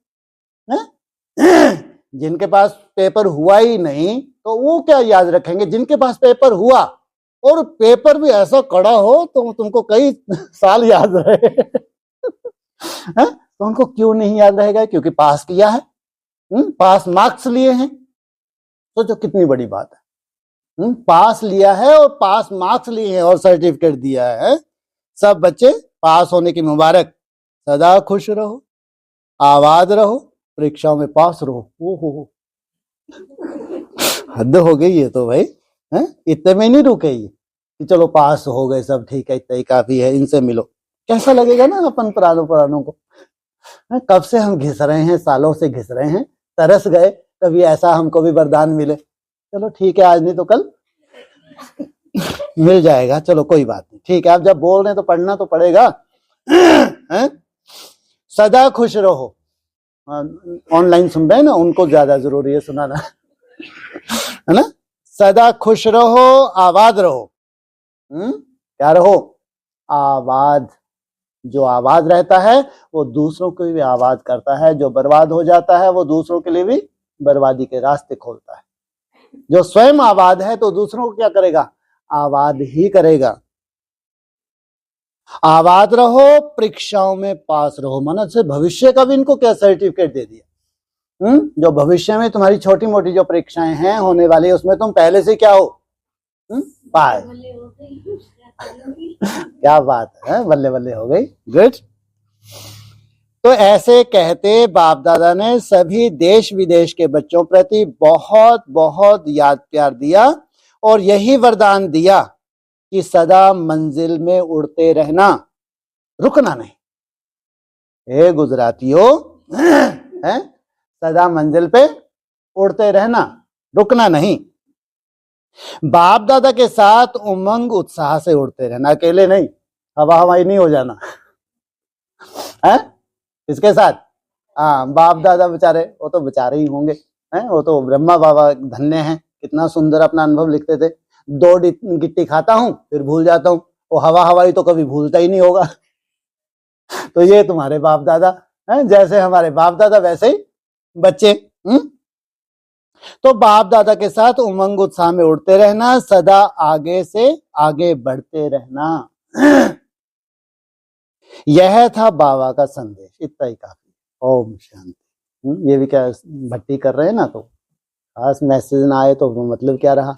जिनके पास पेपर हुआ ही नहीं तो वो क्या याद रखेंगे? जिनके पास पेपर हुआ और पेपर भी ऐसा कड़ा हो तो तुमको कई साल याद रहे, तो उनको क्यों नहीं याद रहेगा? क्योंकि पास किया है, पास मार्क्स लिए हैं। सोचो कितनी बड़ी बात है। पास लिया है और पास मार्क्स लिए हैं और सर्टिफिकेट दिया है। सब बच्चे पास होने की मुबारक। सदा खुश रहो, आबाद रहो, परीक्षाओं में पास रहो। ओहो, हद हो गई ये तो भाई। इतने में नहीं रुके ये कि चलो पास हो गए सब, ठीक है, इतना ही काफी है, इनसे मिलो। कैसा लगेगा ना अपन पुरानों को। कब से हम घिस रहे हैं, सालों से घिस रहे हैं, तरस गए कभी ऐसा हमको भी वरदान मिले। चलो ठीक है, आज नहीं तो कल मिल जाएगा। चलो कोई बात नहीं, ठीक है। आप जब बोल रहे हैं तो पढ़ना तो पड़ेगा। सदा खुश रहो। ऑनलाइन सुन रहे हैं ना, उनको ज्यादा जरूरी है सुनाना, है ना। सदा खुश रहो, आबाद रहो। क्या रहो? आबाद। जो आबाद रहता है वो दूसरों को भी आबाद करता है, जो बर्बाद हो जाता है वो दूसरों के लिए भी बर्बादी के रास्ते खोलता है। जो स्वयं आबाद है तो दूसरों को क्या करेगा? आबाद ही करेगा। आबाद रहो, परीक्षाओं में पास रहो। मन से भविष्य का भी इनको क्या सर्टिफिकेट दे दिया। जो भविष्य में तुम्हारी छोटी मोटी जो परीक्षाएं हैं होने वाली, उसमें तुम पहले से क्या हो? पास। क्या बात है, बल्ले बल्ले हो गई, गुड। तो ऐसे कहते बाप दादा ने सभी देश विदेश के बच्चों प्रति बहुत बहुत याद प्यार दिया और यही वरदान दिया कि सदा मंजिल में उड़ते रहना, रुकना नहीं। हे गुजरातियों, सदा मंजिल पे उड़ते रहना, रुकना नहीं। बाप दादा के साथ उमंग उत्साह से उड़ते रहना, अकेले नहीं, हवा हवाई नहीं हो जाना। है इसके साथ? हाँ, बाप दादा बेचारे, वो तो बेचारे ही होंगे, हैं? वो तो ब्रह्मा बाबा धन्य हैं, कितना सुंदर अपना अनुभव लिखते थे। 2 गिट्टी खाता हूं फिर भूल जाता हूं, वो हवा हवाई तो कभी भूलता ही नहीं होगा। तो ये तुम्हारे बाप दादा हैं, जैसे हमारे बाप दादा वैसे ही बच्चे। तो बाप दादा के साथ उमंग उत्साह में उड़ते रहना, सदा आगे से आगे बढ़ते रहना। यह था बाबा का संदेश, इतना ही काफी। ओम शांति। ये भी क्या भट्टी कर रहे हैं ना, तो खास मैसेज ना आए तो मतलब क्या रहा।